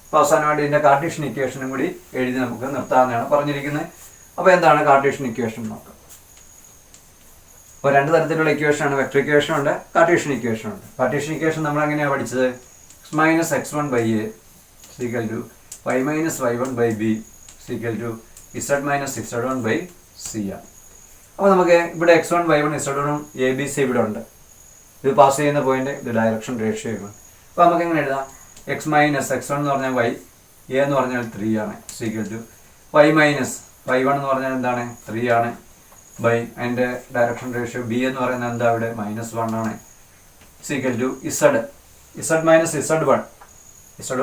അപ്പോൾ അവസാനമായിട്ട് ഇതിൻ്റെ കാർട്ടീഷ്യൻ ഇക്വേഷനും കൂടി എഴുതി നമുക്ക് നിർത്താമെന്നാണ് പറഞ്ഞിരിക്കുന്നത്. അപ്പോൾ എന്താണ് കാർട്ടീഷ്യൻ ഇക്വേഷൻ നോക്കാം. അപ്പോൾ രണ്ട് തരത്തിലുള്ള ഇക്വേഷനാണ്. വെക്ടർ ഇക്വേഷൻ ഉണ്ട്, കാർട്ടീഷ്യൻ ഇക്വേഷൻ ഉണ്ട്. കാർട്ടീഷ്യൻ ഇക്വേഷൻ നമ്മൾ എങ്ങനെയാണ് പഠിച്ചത്? x-x1/a = y - y1/b = z - z1/c ആണ്. അപ്പോൾ നമുക്ക് ഇവിടെ x1, y1, z1, ABC ഇവിടെ ഉണ്ട്. ഇത് പാസ് ചെയ്യുന്ന പോയിന്റ്, ഇത് ഡയറക്ഷൻ റേഷ്യോ ആണ്. അപ്പോൾ നമുക്ക് എങ്ങനെ എഴുതാം? x - x1 എന്ന് പറഞ്ഞാൽ y, a എന്ന് പറഞ്ഞാൽ 3 ആണ്, y - y1 എന്ന് പറഞ്ഞാൽ എന്താണ്? 3 ആണ്, ബൈ അതിൻ്റെ ഡയറക്ഷൻ റേഷ്യോ b എന്ന് പറയുന്നത് എന്താ? ഇവിടെ -1 ആണ്, z - z1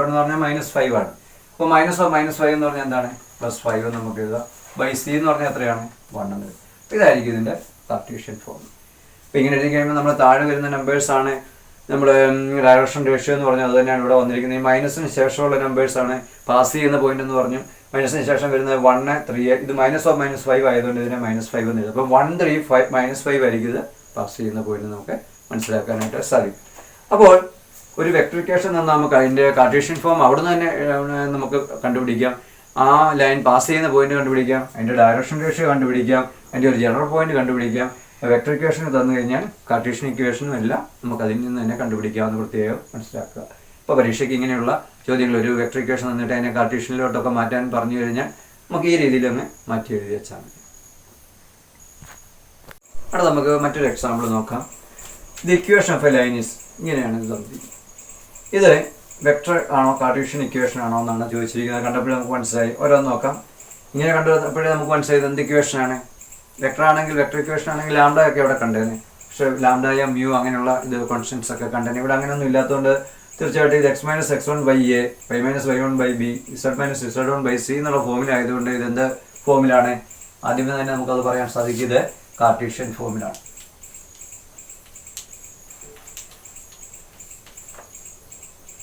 എന്ന് പറഞ്ഞാൽ -5 ആണ്. അപ്പോൾ -5 എന്ന് പറഞ്ഞാൽ എന്താണ്? +5 എന്ന് നമുക്ക് എഴുതാം. ബൈ c എന്ന് പറഞ്ഞാൽ എത്രയാണ്? 1 എന്ന് എഴുതാം. ഇതായിരിക്കും ഇതിൻ്റെ കാർട്ടീഷ്യൻ ഫോം. അപ്പോൾ ഇങ്ങനെ എഴുതി കഴിയുമ്പോൾ നമ്മൾ താഴെ വരുന്ന നമ്പേഴ്സാണ് നമ്മൾ ഡയറക്ഷൻ റേഷ്യോ എന്ന് പറഞ്ഞാൽ അത് തന്നെയാണ് ഇവിടെ വന്നിരിക്കുന്നത്. ഈ മൈനസിന് ശേഷമുള്ള നമ്പേഴ്സാണ് പാസ് ചെയ്യുന്ന പോയിന്റ് എന്ന് പറഞ്ഞു. മൈനസിന് ശേഷം വരുന്നത് 1, 3. ഇത് -5 ആയതുകൊണ്ട് ഇതിനെ -5 എന്ന് എഴുതും. അപ്പോൾ 1, 3, -5 ആയിരിക്കും ഇത് പാസ് ചെയ്യുന്ന പോയിന്റ് നമുക്ക് മനസ്സിലാക്കാനായിട്ട് സാധിക്കും. അപ്പോൾ ഒരു വെക്ടറിക്കേഷൻ നിന്ന് നമുക്ക് അതിൻ്റെ കാർട്ടീഷ്യൻ ഫോം അവിടെ നിന്ന് തന്നെ നമുക്ക് കണ്ടുപിടിക്കാം. ആ ലൈൻ പാസ് ചെയ്യുന്ന പോയിന്റ് കണ്ടുപിടിക്കാം, അതിൻ്റെ ഡയറക്ഷൻ റേഷ്യോ കണ്ടുപിടിക്കാം, അതിൻ്റെ ഒരു ജനറൽ പോയിന്റ് കണ്ടുപിടിക്കാം. വെക്ടർ ഇക്വേഷൻ തന്നു കഴിഞ്ഞാൽ കാർട്ടീഷ്യൻ ഇക്വേഷനും എല്ലാം നമുക്ക് അതിൽ നിന്ന് തന്നെ കണ്ടുപിടിക്കാമെന്ന് പ്രത്യേകം മനസ്സിലാക്കുക. ഇപ്പോൾ പരീക്ഷയ്ക്ക് ഇങ്ങനെയുള്ള ചോദ്യങ്ങൾ ഒരു വെക്ടർ ഇക്വേഷൻ തന്നിട്ട് അതിനെ കാർട്ടീഷ്യനിലോട്ടൊക്കെ മാറ്റാൻ പറഞ്ഞു കഴിഞ്ഞാൽ നമുക്ക് ഈ രീതിയിൽ ഒന്ന് മാറ്റി എഴുതി വെച്ചാൽ മതി. അവിടെ നമുക്ക് മറ്റൊരു എക്സാമ്പിൾ നോക്കാം. The equation of a line is ഇങ്ങനെയാണ് ഇത് തന്നിരിക്കുന്നത്. ഇത് വെക്ടർ ആണോ കാർട്ടീഷ്യൻ ഇക്വേഷൻ ആണോ എന്നാണ് ചോദിച്ചിരിക്കുന്നത്. കണ്ടപ്പോൾ നമുക്ക് മനസ്സിലായി. ഓരോന്ന് നോക്കാം. ഇങ്ങനെ കണ്ടുവന്നപ്പോഴേ നമുക്ക് മനസ്സിലായത് എന്ത് ഇക്വേഷനാണ്? വെക്ടർ ആണെങ്കിൽ, വെക്ടർ ഇക്വേഷൻ ആണെങ്കിൽ ലാംഡ ഒക്കെ അവിടെ കണ്ടേനെ. പക്ഷേ ലാംഡയ മ്യൂ അങ്ങനെയുള്ള ഇത് കോൺസ്റ്റൻസ് ഒക്കെ കണ്ടേനെ. ഇവിടെ അങ്ങനെയൊന്നും ഇല്ലാത്തതുകൊണ്ട് തീർച്ചയായിട്ടും ഇത് x-x1/a, y-y1/b, z-z1/c എന്നുള്ള ഫോമിലായതുകൊണ്ട് ഇതെന്ത് ഫോമിലാണ്? ആദ്യമേ തന്നെ നമുക്കത് പറയാൻ സാധിക്കും, ഇത് കാർട്ടീഷ്യൻ ഫോമിലാണ്.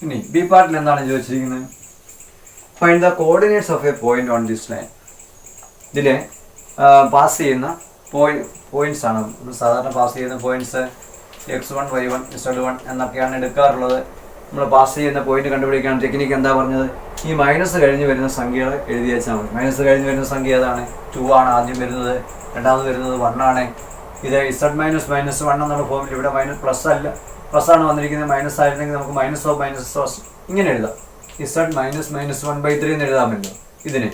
ഇനി ബി പാർട്ടിൽ എന്താണ് ചോദിച്ചിരിക്കുന്നത്? Find the coordinates of A point on this line. ഇതിലെ പാസ് ചെയ്യുന്ന പോയിന്റ്സ് ആണ്. സാധാരണ പാസ് ചെയ്യുന്ന പോയിന്റ്സ് x1, y1, z1 എന്നൊക്കെയാണ് എടുക്കാറുള്ളത്. നമ്മൾ പാസ് ചെയ്യുന്ന പോയിന്റ് കണ്ടുപിടിക്കാൻ ടെക്നിക്ക് എന്താ പറഞ്ഞത്? ഈ മൈനസ് കഴിഞ്ഞ് വരുന്ന സംഖ്യകൾ എഴുതി വെച്ചാൽ മതി. മൈനസ് കഴിഞ്ഞ് വരുന്ന സംഖ്യ ഏതാണ്? 2 ആണ് ആദ്യം വരുന്നത്, രണ്ടാമത് വരുന്നത് 1 ആണ്. ഇത് z-1 എന്നുള്ള ഫോമിൽ ഇവിടെ പ്ലസ് അല്ല, പ്ലസ് ആണ് വന്നിരിക്കുന്നത്. മൈനസ് ആയിരുന്നെങ്കിൽ നമുക്ക് -(-) ഇങ്ങനെ എഴുതാം. z-(-1/3) എന്ന് എഴുതാമല്ലോ ഇതിന്.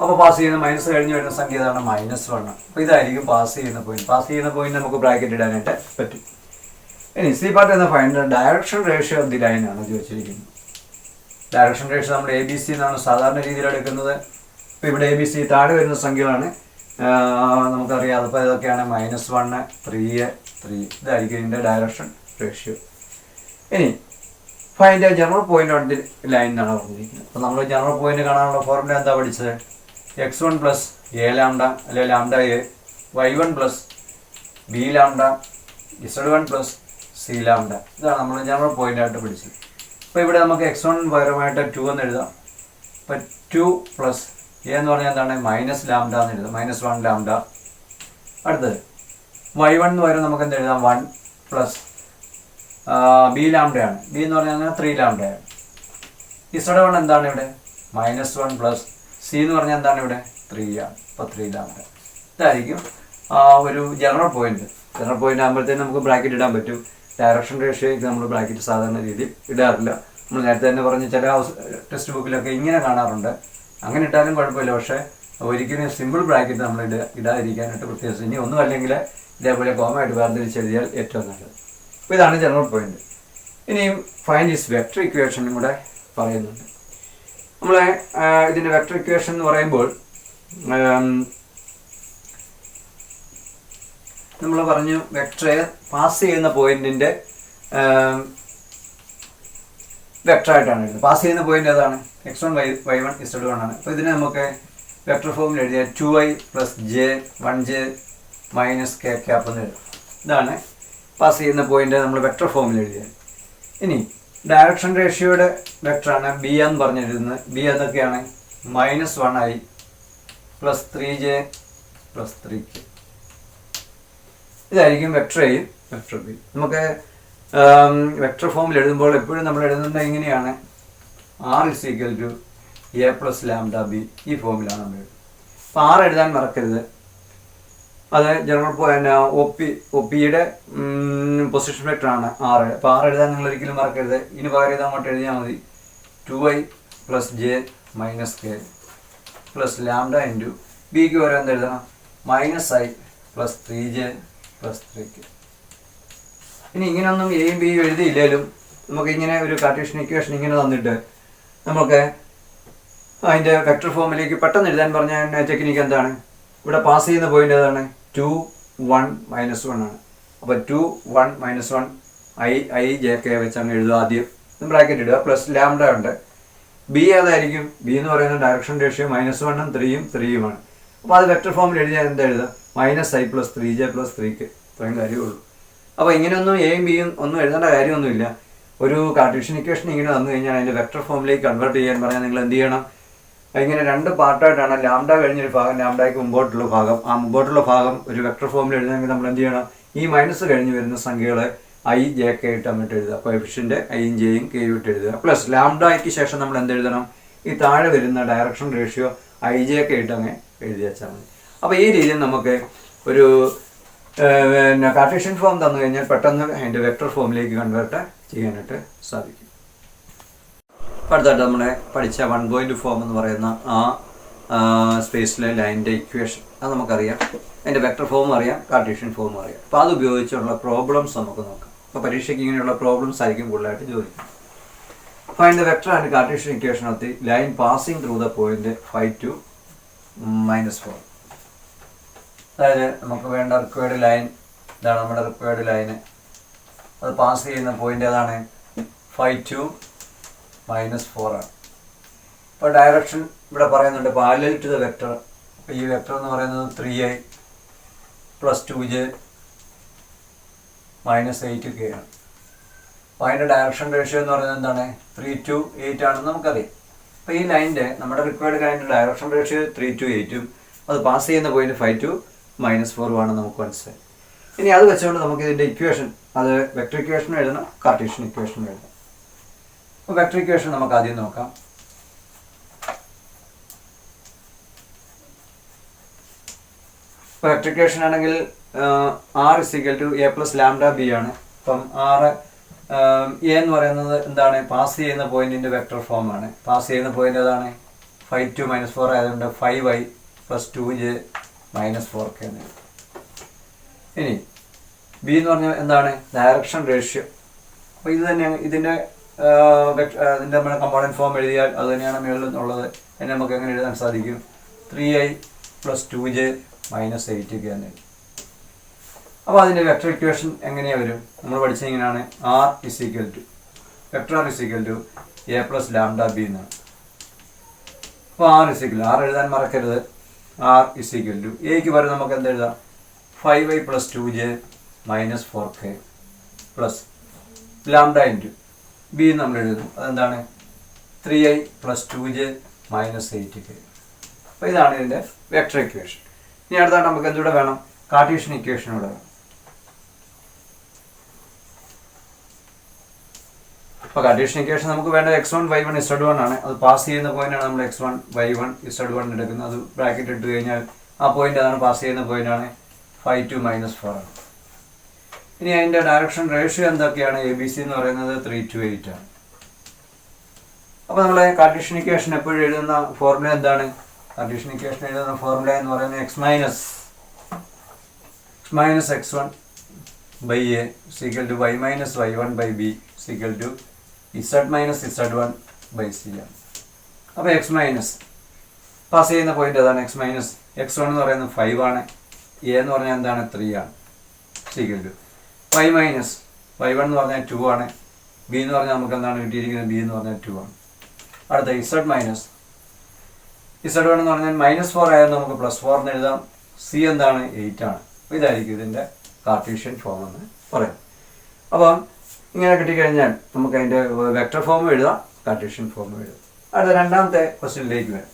അപ്പോൾ പാസ് ചെയ്യുന്ന മൈനസ് കഴിഞ്ഞ് വരുന്ന സംഖ്യ ഏതാണ്? -1. അപ്പോൾ ഇതായിരിക്കും പാസ് ചെയ്യുന്ന പോയിന്റ്. പാസ് ചെയ്യുന്ന പോയിന്റ് നമുക്ക് ബ്രാക്കറ്റ് ഇടാനായിട്ട് പറ്റും. ഇനി സി പാർട്ട് എന്ന find direction ratio of the line ആണ് ചോദിച്ചിരിക്കുന്നത്. ഡയറക്ഷൻ റേഷ്യോ നമ്മൾ ABC എന്നാണ് സാധാരണ രീതിയിൽ എടുക്കുന്നത്. ഇപ്പോൾ ഇവിടെ ABC താഴെ വരുന്ന സംഖ്യകളാണ് നമുക്കറിയാം. അപ്പോൾ ഇതൊക്കെയാണ് -1, 3, 3. ഇതായിരിക്കും ഇതിൻ്റെ ഡയറക്ഷൻ റേഷ്യോ. ഇനി find A general point on the line എന്നാണ് പറഞ്ഞിരിക്കുന്നത്. അപ്പോൾ നമ്മൾ ജനറൽ പോയിന്റ് കാണാനുള്ള ഫോർമുല എന്താ പഠിച്ചത്? x1 + a ലാംഡ അല്ലെങ്കിൽ lambda a, y1 + b lambda, z1 + c lambda. ഇതാണ് നമ്മൾ ജനറൽ പോയിന്റ് ആയിട്ട് പഠിച്ചത്. അപ്പോൾ ഇവിടെ നമുക്ക് x1 പകരമായിട്ട് 2 എന്ന് എഴുതാം. അപ്പോൾ 2 + a എന്ന് പറഞ്ഞാൽ എന്താണ്? -λ എന്ന് എഴുതാം, -1 ലാംഡ. അടുത്തത് y1 എന്ന് പകരം നമുക്ക് എന്ത് എഴുതാം? 1 + b ലാംഡയാണ്. b എന്ന് പറഞ്ഞാൽ അങ്ങനെ 3 ലാംഡയാണ്. z1 എന്താണ് ഇവിടെ? -1 + c എന്ന് പറഞ്ഞാൽ എന്താണ് ഇവിടെ? 3 ആണ്. അപ്പോൾ 3 ലാംഡ. ഇതായിരിക്കും ഒരു ജനറൽ പോയിന്റ്. ജനറൽ പോയിന്റ് ആകുമ്പോഴത്തേനും നമുക്ക് ബ്രാക്കറ്റ് ഇടാൻ പറ്റും. ഡയറക്ഷൻ റേഷ്യോയ്ക്ക് നമ്മൾ ബ്രാക്കറ്റ് സാധാരണ രീതിയിൽ ഇടാറില്ല. നമ്മൾ നേരത്തെ തന്നെ പറഞ്ഞ് ചില ടെക്സ്റ്റ് ബുക്കിലൊക്കെ ഇങ്ങനെ കാണാറുണ്ട്. അങ്ങനെ ഇട്ടാലും കുഴപ്പമില്ല. പക്ഷേ ഒരിക്കലും സിമ്പിൾ ബ്രാക്കറ്റ് നമ്മൾ ഇടാതിരിക്കാനായിട്ട് പ്രത്യേകിച്ച്. ഇനി ഒന്നും അല്ലെങ്കിൽ ഇതേപോലെ കോമയായിട്ട് വേർതിരിച്ചെഴുതിയാൽ ഏറ്റവും നല്ലത്. അപ്പോൾ ഇതാണ് ജനറൽ പോയിന്റ്. ഇനിയും ഫൈൻഡ് ദിസ് വെക്ടർ ഇക്വേഷനും കൂടെ പറയുന്നുണ്ട്. നമ്മൾ ഇതിൻ്റെ വെക്ടർ ഇക്വേഷൻ എന്ന് പറയുമ്പോൾ നമ്മൾ പറഞ്ഞു വെക്ടർ പാസ് ചെയ്യുന്ന പോയിന്റിൻ്റെ വെക്ടറായിട്ടാണ് എഴുതുന്നത്. പാസ് ചെയ്യുന്ന പോയിന്റ് ഏതാണ്? x1, y1, z1 ആണ്. അപ്പോൾ ഇതിനെ നമുക്ക് വെക്ടർ ഫോമിൽ എഴുതിയാൽ 2i + j 1j - k cap എന്ന് എഴുതാം. ഇതാണ് പാസ് ചെയ്യുന്ന പോയിന്റ് നമ്മൾ വെക്ടർ ഫോമിൽ എഴുതിയാൽ. ഇനി ഡയറക്ഷൻ റേഷ്യോയുടെ വെക്ടറാണ് b എന്ന് പറഞ്ഞിരുന്നത്. b എന്തൊക്കെയാണ്? -1i + 3j + 3k. ഇതായിരിക്കും വെക്ടർ എയും വെക്ടർ ബി. നമുക്ക് വെക്ടർ ഫോമിൽ എഴുതുമ്പോൾ എപ്പോഴും നമ്മൾ എഴുതുന്നത് എങ്ങനെയാണ്? r = a + λb. ഈ ഫോമിലാണ് നമ്മൾ എഴുതുന്നത്. അപ്പോൾ r എഴുതാൻ മറക്കരുത്. അത് ജനറൽ ഒപ്പിയുടെ പൊസിഷൻ വെക്ടറാണ് r. അപ്പോൾ r എഴുതാൻ നിങ്ങൾ ഒരിക്കലും മറക്കരുത്. ഇനി പകരം ഇത് അങ്ങോട്ട് എഴുതിയാൽ മതി. 2i + j - k + λ × ബിക്ക് വരെ എന്ത് എഴുതണം? -i + 3j + 3k. ഇനി ഇങ്ങനെയൊന്നും എയും ബിയും എഴുതിയില്ലേലും നമുക്ക് ഇങ്ങനെ ഒരു കാർട്ടീഷ്യൻ ഇക്വേഷൻ ഇങ്ങനെ തന്നിട്ട് നമുക്ക് അതിൻ്റെ വെക്ടർ ഫോമിലേക്ക് പെട്ടെന്ന് എഴുതാൻ പറഞ്ഞ ടെക്നിക്ക് എന്താണ്? ഇവിടെ പാസ് ചെയ്യുന്ന പോയിന്റ് ഏതാണ്? 2, 1, -1 ആണ്. അപ്പോൾ 2, 1, -1 i j k വെച്ചാണ് എഴുതുക. ആദ്യം ബ്രാക്കറ്റ് ഇടുക. പ്ലസ് ലാംഡ ഉണ്ട്. ബി ഏതായിരിക്കും? ബി എന്ന് പറയുന്ന ഡയറക്ഷൻ റേഷ്യോ -1ഉം 3ഉം 3ഉമാണ്. അപ്പോൾ അത് വെക്ടർ ഫോമിൽ എഴുതിയാൽ എന്താ എഴുതുക? -i + 3j + 3k. ഇത്രയും കാര്യമുള്ളൂ. അപ്പോൾ ഇങ്ങനെയൊന്നും എയും ബിയും ഒന്നും എഴുതേണ്ട കാര്യമൊന്നുമില്ല. ഒരു കാർട്ടീഷ്യൻ ഇക്വേഷൻ ഇങ്ങനെ വന്നു കഴിഞ്ഞാൽ അതിൻ്റെ വെക്ടർ ഫോമിലേക്ക് കൺവേർട്ട് ചെയ്യാൻ പറഞ്ഞാൽ നിങ്ങൾ എന്ത് ചെയ്യണം? ഇങ്ങനെ 2 പാർട്ടായിട്ടാണ്. ലാംഡ കഴിഞ്ഞൊരു ഭാഗം, ലാംഡയ്ക്ക് മുമ്പോട്ടുള്ള ഭാഗം. ആ മുമ്പോട്ടുള്ള ഭാഗം ഒരു വെക്ടർ ഫോമിൽ എഴുതണമെങ്കിൽ നമ്മൾ എന്ത് ചെയ്യണം? ഈ മൈനസ് കഴിഞ്ഞ് വരുന്ന സംഖ്യകൾ i j k ഇട്ട് അങ്ങോട്ട് എഴുതുക. കോഎഫിഷ്യന്റ് iയും jയും kയും ഇട്ട് എഴുതുക. പ്ലസ് ലാംഡയ്ക്ക് ശേഷം നമ്മൾ എന്ത് എഴുതണം? ഈ താഴെ വരുന്ന direction ratio i j k ഇട്ട് അങ്ങ് എഴുതി വെച്ചാൽ മതി. അപ്പോൾ ഈ രീതിയിൽ നമുക്ക് ഒരു കാർട്ടീഷ്യൻ ഫോം തന്നു കഴിഞ്ഞാൽ പെട്ടെന്ന് അതിൻ്റെ വെക്ടർ ഫോമിലേക്ക് കൺവേർട്ട് ചെയ്യാനായിട്ട് സാധിക്കും. അടുത്തായിട്ട് നമ്മളെ പഠിച്ച 1 പോയിന്റ് ഫോം എന്ന് പറയുന്ന ആ സ്പേസിലെ ലൈനിൻ്റെ ഇക്വേഷൻ അത് നമുക്കറിയാം. അതിൻ്റെ വെക്ടർ ഫോം അറിയാം, കാർട്ടീഷ്യൻ ഫോം അറിയാം. അപ്പോൾ അത് ഉപയോഗിച്ചുള്ള പ്രോബ്ലംസ് നമുക്ക് നോക്കാം. അപ്പോൾ പരീക്ഷയ്ക്ക് ഇങ്ങനെയുള്ള പ്രോബ്ലംസ് ആയിരിക്കും കൂടുതലായിട്ട് ചോദിക്കുന്നത്. Find the vector and Cartesian equation of the line passing through the point 5, 2, -4. അതായത് നമുക്ക് വേണ്ട റിക്വയർഡ് ലൈൻ ഇതാണ്. നമ്മുടെ റിക്വയർഡ് ലൈന് അത് പാസ് ചെയ്യുന്ന പോയിന്റ് ഏതാണ്? 5 to -4 ആണ്. ഇപ്പോൾ ഡയറക്ഷൻ ഇവിടെ പറയുന്നുണ്ട് പാരലൽ ടു ദ വെക്ടർ. അപ്പോൾ ഈ വെക്ടർ എന്ന് പറയുന്നത് 3i + 2j - 8k ആണ്. അപ്പോൾ അതിൻ്റെ ഡയറക്ഷൻ റേഷ്യോ എന്ന് പറയുന്നത് എന്താണ്? 3 to 8 ആണെന്ന് നമുക്കറിയാം. അപ്പോൾ ഈ ലൈനിൻ്റെ നമ്മുടെ റിക്വയർഡ് ലൈനിൻ്റെ ഡയറക്ഷൻ റേഷ്യോ 3 to 8ഉം അത് പാസ് ചെയ്യുന്ന പോയിന്റ് 5 to -4 ആണെന്ന് നമുക്ക് മനസ്സിലായി. ഇനി അത് വെച്ചുകൊണ്ട് നമുക്ക് ഇതിൻ്റെ ഇക്വേഷൻ, അത് വെക്ടർ ഇക്വേഷനും എഴുതണം, കാർട്ടീഷ്യൻ ഇക്വേഷനും എഴുതണം. അപ്പോൾ വെക്ടർ ഇക്വേഷൻ നമുക്ക് ആദ്യം നോക്കാം. ഇപ്പോൾ വെക്ടർ ഇക്വേഷൻ ആണെങ്കിൽ r = a + λb ആണ്. അപ്പം r a എന്ന് പറയുന്നത് എന്താണ്? പാസ് ചെയ്യുന്ന പോയിന്റിന്റെ വെക്ടർ ഫോം ആണ്. പാസ് ചെയ്യുന്ന പോയിന്റ് ഏതാണ്? 5 to -4 ആയതുകൊണ്ട് 5i + 2j - 4k എന്ന്. ഇനി b എന്ന് പറഞ്ഞാൽ എന്താണ്? Direction ratio. അപ്പോൾ ഇത് തന്നെയാണ് ഇതിൻ്റെ നമ്മുടെ കമ്പോണൻറ്റ് ഫോം എഴുതിയാൽ അത് തന്നെയാണ് മുകളിൽ നിന്നുള്ളത്. അതിനെ നമുക്ക് എങ്ങനെ എഴുതാൻ സാധിക്കും? 3i + 2j - 8k എന്ന്. അപ്പോൾ അതിൻ്റെ വെക്ടർ ഇക്വേഷൻ എങ്ങനെയാണ് വരും? നമ്മൾ പഠിച്ചത് ഇങ്ങനെയാണ്. വെക്ടർ r = a + λb എന്നാണ്. അപ്പോൾ r എഴുതാൻ മറക്കരുത്. r = എക്ക് പകരം നമുക്ക് എന്ത് എഴുതാം? 5i + 2j - 4k plus λ × b നമ്മൾ എഴുതും. അതെന്താണ്? 3i + 2j - 8k. അപ്പോൾ ഇതാണ് ഇതിൻ്റെ വെക്ടർ ഇക്വേഷൻ. ഇനി അടുത്താണ് നമുക്ക് എന്തുകൂടെ വേണം? കാർട്ടീഷ്യൻ ഇക്വേഷൻ കൂടെ വേണം. അപ്പോൾ കാർട്ടീഷ്യൻ ഇക്വേഷൻ നമുക്ക് വേണ്ട x1 y1 z1 ആണ്. അത് പാസ് ചെയ്യുന്ന പോയിന്റാണ് നമ്മൾ x1 y1 z1 എടുക്കുന്നത്. അത് ബ്രാക്കറ്റ് ഇട്ട് കഴിഞ്ഞാൽ ആ പോയിന്റ് അതാണ്, പാസ് ചെയ്യുന്ന പോയിന്റാണ് 5 to -4 ആണ്. ഇനി അതിൻ്റെ ഡയറക്ഷൻ റേഷ്യോ എന്തൊക്കെയാണ്? ABC എന്ന് പറയുന്നത് 3 to 8 ആണ്. അപ്പോൾ നമ്മൾ കാർട്ടീഷ്യൻ ഇക്വേഷൻ എപ്പോഴും എഴുതുന്ന ഫോർമുല എന്താണ്? കാർട്ടീഷ്യൻ ഇക്വേഷൻ എഴുതുന്ന ഫോർമുല എന്ന് പറയുന്നത് x - x1 by a = y - y1 by b = z - z1 by c ആണ്. അപ്പോൾ പാസ് ചെയ്യുന്ന പോയിന്റ് ഏതാണ്? x1 എന്ന് പറയുന്നത് 5 ആണ്. a എന്ന് പറഞ്ഞാൽ എന്താണ്? 3 ആണ്. = y - y1 എന്ന് പറഞ്ഞാൽ 2 ആണ്. b എന്ന് പറഞ്ഞാൽ നമുക്ക് എന്താണ് കിട്ടിയിരിക്കുന്നത്? b എന്ന് പറഞ്ഞാൽ 2 ആണ്. അടുത്ത z1 എന്ന് പറഞ്ഞാൽ -4 ആയതുകൊണ്ട് നമുക്ക് +4 എന്ന് എഴുതാം. c എന്താണ്? 8 ആണ്. അപ്പോൾ ഇതായിരിക്കും ഇതിൻ്റെ കാർട്ടീഷ്യൻ ഫോം എന്ന് പറയാം. അപ്പം ഇങ്ങനെ കിട്ടിക്കഴിഞ്ഞാൽ നമുക്ക് അതിൻ്റെ വെക്ടർ ഫോമും എഴുതാം, കാർട്ടീഷ്യൻ ഫോമും എഴുതാം. അടുത്ത രണ്ടാമത്തെ ക്വസ്റ്റ്യനിലേക്ക് വരാം.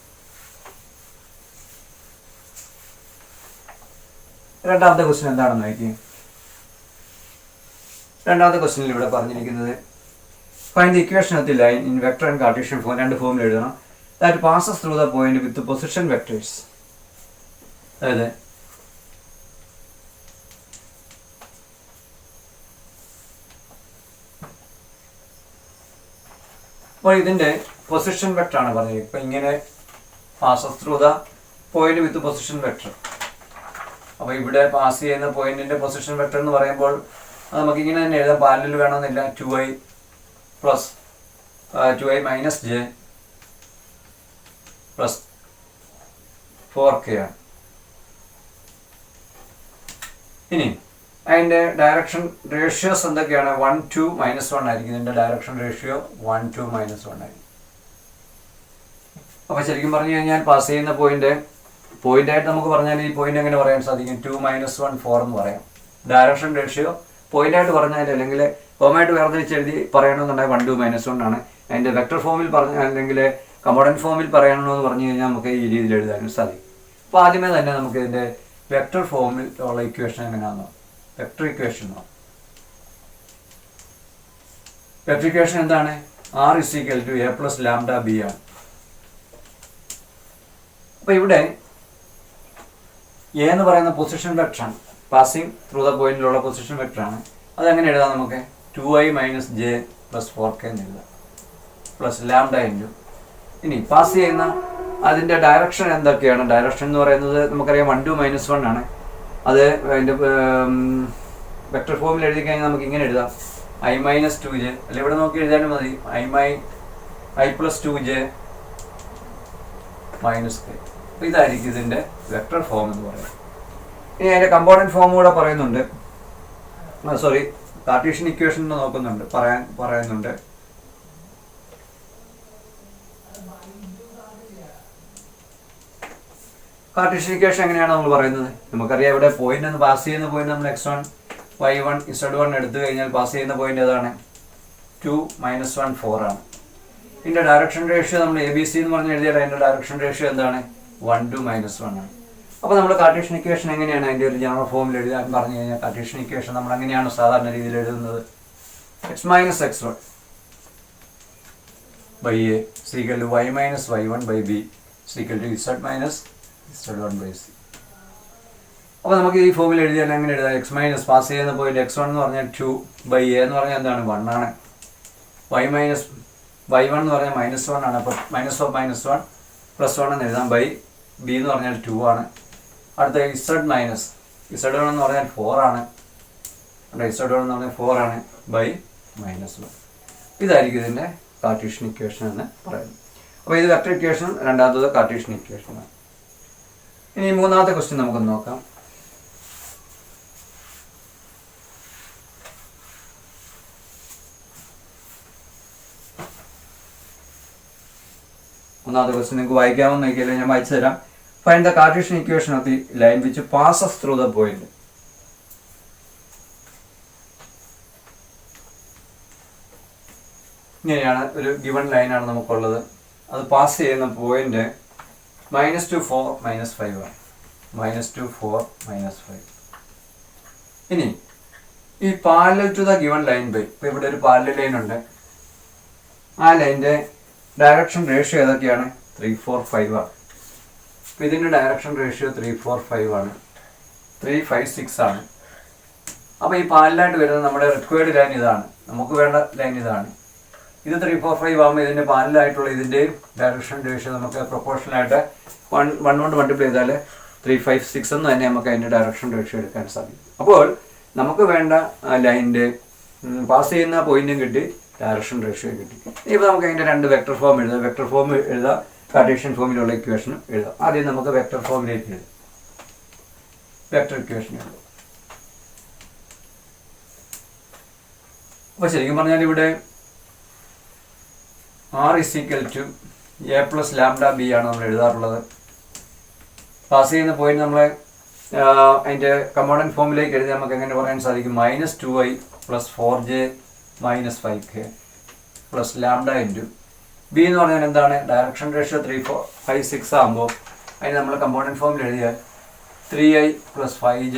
രണ്ടാമത്തെ ക്വസ്റ്റ്യൻ എന്താണെന്ന് നോക്കി. രണ്ടാമത്തെ ക്വസ്റ്റ്യനിൽ ഇവിടെ പറഞ്ഞിരിക്കുന്നത് find the equation of the line in vector and Cartesian form. രണ്ട് ഫോമിൽ എഴുതണം. That passes through the point with position vectors. അതായത് അപ്പോൾ ഇതിൻ്റെ പൊസിഷൻ വെക്ടറാണ് പറഞ്ഞത്. ഇപ്പം ഇങ്ങനെ passes through the point with position vector. അപ്പോൾ ഇവിടെ പാസ് ചെയ്യുന്ന പോയിന്റിന്റെ പൊസിഷൻ വെക്ടർ എന്ന് പറയുമ്പോൾ അത് നമുക്ക് ഇങ്ങനെ തന്നെ എഴുതാം. പാരലൽ വേണമെന്നില്ല. 2i + 2i - j + 4k ആണ്. ഇനി അതിൻ്റെ ഡയറക്ഷൻ റേഷ്യോസ് എന്തൊക്കെയാണ്? 1 to -1 ആയിരിക്കും. ഇതിൻ്റെ ഡയറക്ഷൻ റേഷ്യോ 1 to -1 ആയിരിക്കും. അപ്പോൾ ശരിക്കും പറഞ്ഞു കഴിഞ്ഞാൽ പാസ് ചെയ്യുന്ന പോയിന്റായിട്ട് നമുക്ക് പറഞ്ഞാൽ ഈ പോയിന്റ് എങ്ങനെ പറയാൻ സാധിക്കും? 2 - 1 4 എന്ന് പറയാം. ഡയറക്ഷൻ റേഷ്യോ പോയിന്റായിട്ട് പറഞ്ഞാൽ, അല്ലെങ്കിൽ ഫോമായിട്ട് വേർതിരിച്ച് എഴുതി പറയണമെന്നുണ്ടെങ്കിൽ 1 to -1 ആണ്. അതിൻ്റെ വെക്ടർ ഫോമിൽ അല്ലെങ്കിൽ കമ്പോണൻറ്റ് ഫോമിൽ പറയണമെന്ന് പറഞ്ഞു കഴിഞ്ഞാൽ നമുക്ക് ഈ രീതിയിൽ എഴുതാനും സാധിക്കും. അപ്പോൾ ആദ്യമേ തന്നെ നമുക്ക് ഇതിൻ്റെ വെക്ടർ ഫോമിൽ ഉള്ള ഇക്വേഷൻ എങ്ങനെയാണെന്നോ വെക്ടർ ഇക്വേഷൻ വെക്ടർ ഇക്വേഷൻ എന്താണ്? r = a + λb ആണ്. അപ്പോൾ ഇവിടെ എ എന്ന് പറയുന്ന പൊസിഷൻ വെക്ടറാണ്. പാസിംഗ് ത്രൂ ദ പോയിന്റിലുള്ള പൊസിഷൻ വെക്ടറാണ്. അതെങ്ങനെ എഴുതാം? നമുക്ക് 2i - j + 4k എന്ന് എഴുതാം. പ്ലസ് λ × ഇനി പാസ് ചെയ്യുന്ന അതിൻ്റെ ഡയറക്ഷൻ എന്തൊക്കെയാണ്? ഡയറക്ഷൻ എന്ന് പറയുന്നത് നമുക്കറിയാം 1 to -1 ആണ്. അത് അതിൻ്റെ വെക്ടർ ഫോമിൽ എഴുതി കഴിഞ്ഞാൽ നമുക്ക് ഇങ്ങനെ എഴുതാം. i - 2j, അല്ല ഇവിടെ നോക്കി എഴുതാനും മതി. i + 2j - k. ഇതായിരിക്കും ഇതിൻ്റെ വെക്ടർ ഫോം എന്ന് പറയുന്നത്. ഇനി അതിൻ്റെ കമ്പോണൻറ്റ് ഫോം കൂടെ പറയുന്നുണ്ട്. സോറി, കാർട്ടീഷ്യൻ ഇക്വേഷൻ നോക്കുന്നുണ്ട്, പറയുന്നുണ്ട്. കാർട്ടീഷ്യൻ ഇക്വേഷൻ എങ്ങനെയാണ് നമ്മൾ പറയുന്നത്? നമുക്കറിയാം ഇവിടെ പോയിന്റ് എന്ന് പാസ് ചെയ്യുന്ന പോയിന്റ് നമ്മൾ x1 y1 z1 എടുത്തു കഴിഞ്ഞാൽ പാസ് ചെയ്യുന്ന പോയിന്റ് ഏതാണ്? 2 -1 4 ആണ്. ഇതിൻ്റെ ഡയറക്ഷൻ റേഷ്യോ നമ്മൾ ABC എന്ന് പറഞ്ഞ് എഴുതിയാൽ അതിൻ്റെ ഡയറക്ഷൻ റേഷ്യോ എന്താണ്? 1 to -1 ആണ്. അപ്പോൾ നമ്മൾ കാർട്ടീഷ്യൻ ഇക്വേഷൻ എങ്ങനെയാണ് അതിൻ്റെ ഒരു ജനറൽ ഫോമിൽ എഴുതാൻ പറഞ്ഞു കഴിഞ്ഞാൽ കാർട്ടീഷ്യൻ ഇക്വേഷൻ നമ്മൾ എങ്ങനെയാണ് സാധാരണ രീതിയിൽ എഴുതുന്നത്? x - x1 by a is equal to y - y1 by b is equal to z - z1 by c. അപ്പോൾ നമുക്ക് ഈ ഫോമിൽ എഴുതിയാൽ എങ്ങനെ എഴുതാം? x മൈനസ് പാസ് ചെയ്യുന്ന പോയിന്റ് x1 എന്ന് പറഞ്ഞാൽ 2 by a എന്ന് പറഞ്ഞാൽ എന്താണ്? 1 ആണ്. y - y1 എന്ന് പറഞ്ഞാൽ -1 ആണ്. അപ്പോൾ -1 +1 എന്ന് എഴുതാം. ബൈ b എന്ന് പറഞ്ഞാൽ 2 ആണ്. അടുത്ത z1 എന്ന് പറഞ്ഞാൽ 4 ആണ്. z1 എന്ന് പറഞ്ഞാൽ 4 ആണ്. ബൈ -1. ഇതായിരിക്കും ഇതിൻ്റെ കാർട്ടീഷ്യൻ ഇക്വേഷൻ എന്ന് പറയുന്നത്. അപ്പോൾ ഇത് വെക്ടർ ഇക്വേഷനും രണ്ടാമത്തത് കാർട്ടീഷ്യൻ ഇക്വേഷനാണ്. ഇനി മൂന്നാമത്തെ ക്വസ്റ്റ്യൻ നമുക്ക് നോക്കാം. മൂന്നാമത്തെ ക്വസ്റ്റ്യൻ നിങ്ങൾക്ക് വായിക്കാമെന്ന് നോക്കിയാൽ ഞാൻ വായിച്ചു തരാം. Find the Cartesian equation of the line which passes through the point. ഇങ്ങനെയാണ് ഒരു ഗിവൺ ലൈനാണ് നമുക്കുള്ളത്. അത് പാസ് ചെയ്യുന്ന പോയിന്റ് -2 4 -5 ആണ്. -2 4 -5. ഇനി ഈ parallel to the given line by, ഇപ്പൊ ഇവിടെ ഒരു പാരലൽ ലൈൻ ഉണ്ട്. ആ ലൈൻ്റെ ഡയറക്ഷൻ റേഷ്യോ ഏതൊക്കെയാണ്? 3 4 5 ആണ്. ഇപ്പം ഇതിൻ്റെ ഡയറക്ഷൻ റേഷ്യോ 3 4 5 ആണ്. 3 5 6 ആണ്. അപ്പോൾ ഈ പാരലായിട്ട് വരുന്നത് നമ്മുടെ റിക്വയർഡ് ലൈൻ ഇതാണ്, നമുക്ക് വേണ്ട ലൈൻ ഇതാണ്. ഇത് 3 4 5 ആകുമ്പോൾ ഇതിൻ്റെ പാരലായിട്ടുള്ള ഇതിൻ്റെയും ഡയറക്ഷൻ റേഷ്യോ നമുക്ക് പ്രൊപ്പോർഷനായിട്ട് 1 കൊണ്ട് മൾട്ടിപ്ലൈ ചെയ്താൽ 3 5 6 എന്ന് തന്നെ നമുക്ക് അതിൻ്റെ ഡയറക്ഷൻ റേഷ്യോ എടുക്കാൻ സാധിക്കും. അപ്പോൾ നമുക്ക് വേണ്ട ലൈനിൻ്റെ പാസ് ചെയ്യുന്ന പോയിന്റും കിട്ടി, ഡയറക്ഷൻ റേഷ്യോ കിട്ടി. ഇപ്പോൾ നമുക്ക് അതിൻ്റെ രണ്ട് വെക്ടർ ഫോം എഴുതാം. വെക്ടർ ഫോം എഴുതാം, കാർട്ടീഷ്യൻ ഫോമിലുള്ള ഇക്വേഷനും എഴുതാം. ആദ്യം നമുക്ക് വെക്ടർ ഫോമിലേക്ക് എഴുതാം. വെക്ടർ ഇക്വേഷൻ എഴുതാം. അപ്പോൾ ശരിക്കും പറഞ്ഞാൽ ഇവിടെ r = a + λb ആണ് നമ്മൾ എഴുതാറുള്ളത്. പാസ് ചെയ്യുന്ന പോയിന്റ് നമ്മൾ അതിൻ്റെ കമ്പോണൻറ്റ് ഫോമിലേക്ക് എഴുതി നമുക്ക് എങ്ങനെ പറയാൻ സാധിക്കും? -2i + 4j - 5k + λ into b എന്ന് പറഞ്ഞാൽ എന്താണ്? ഡയറക്ഷൻ റേഷ്യോ 3 4 5 6 ആകുമ്പോൾ അതിന് നമ്മൾ കമ്പോണൻറ്റ് ഫോമിൽ എഴുതിയാൽ 3i + 5j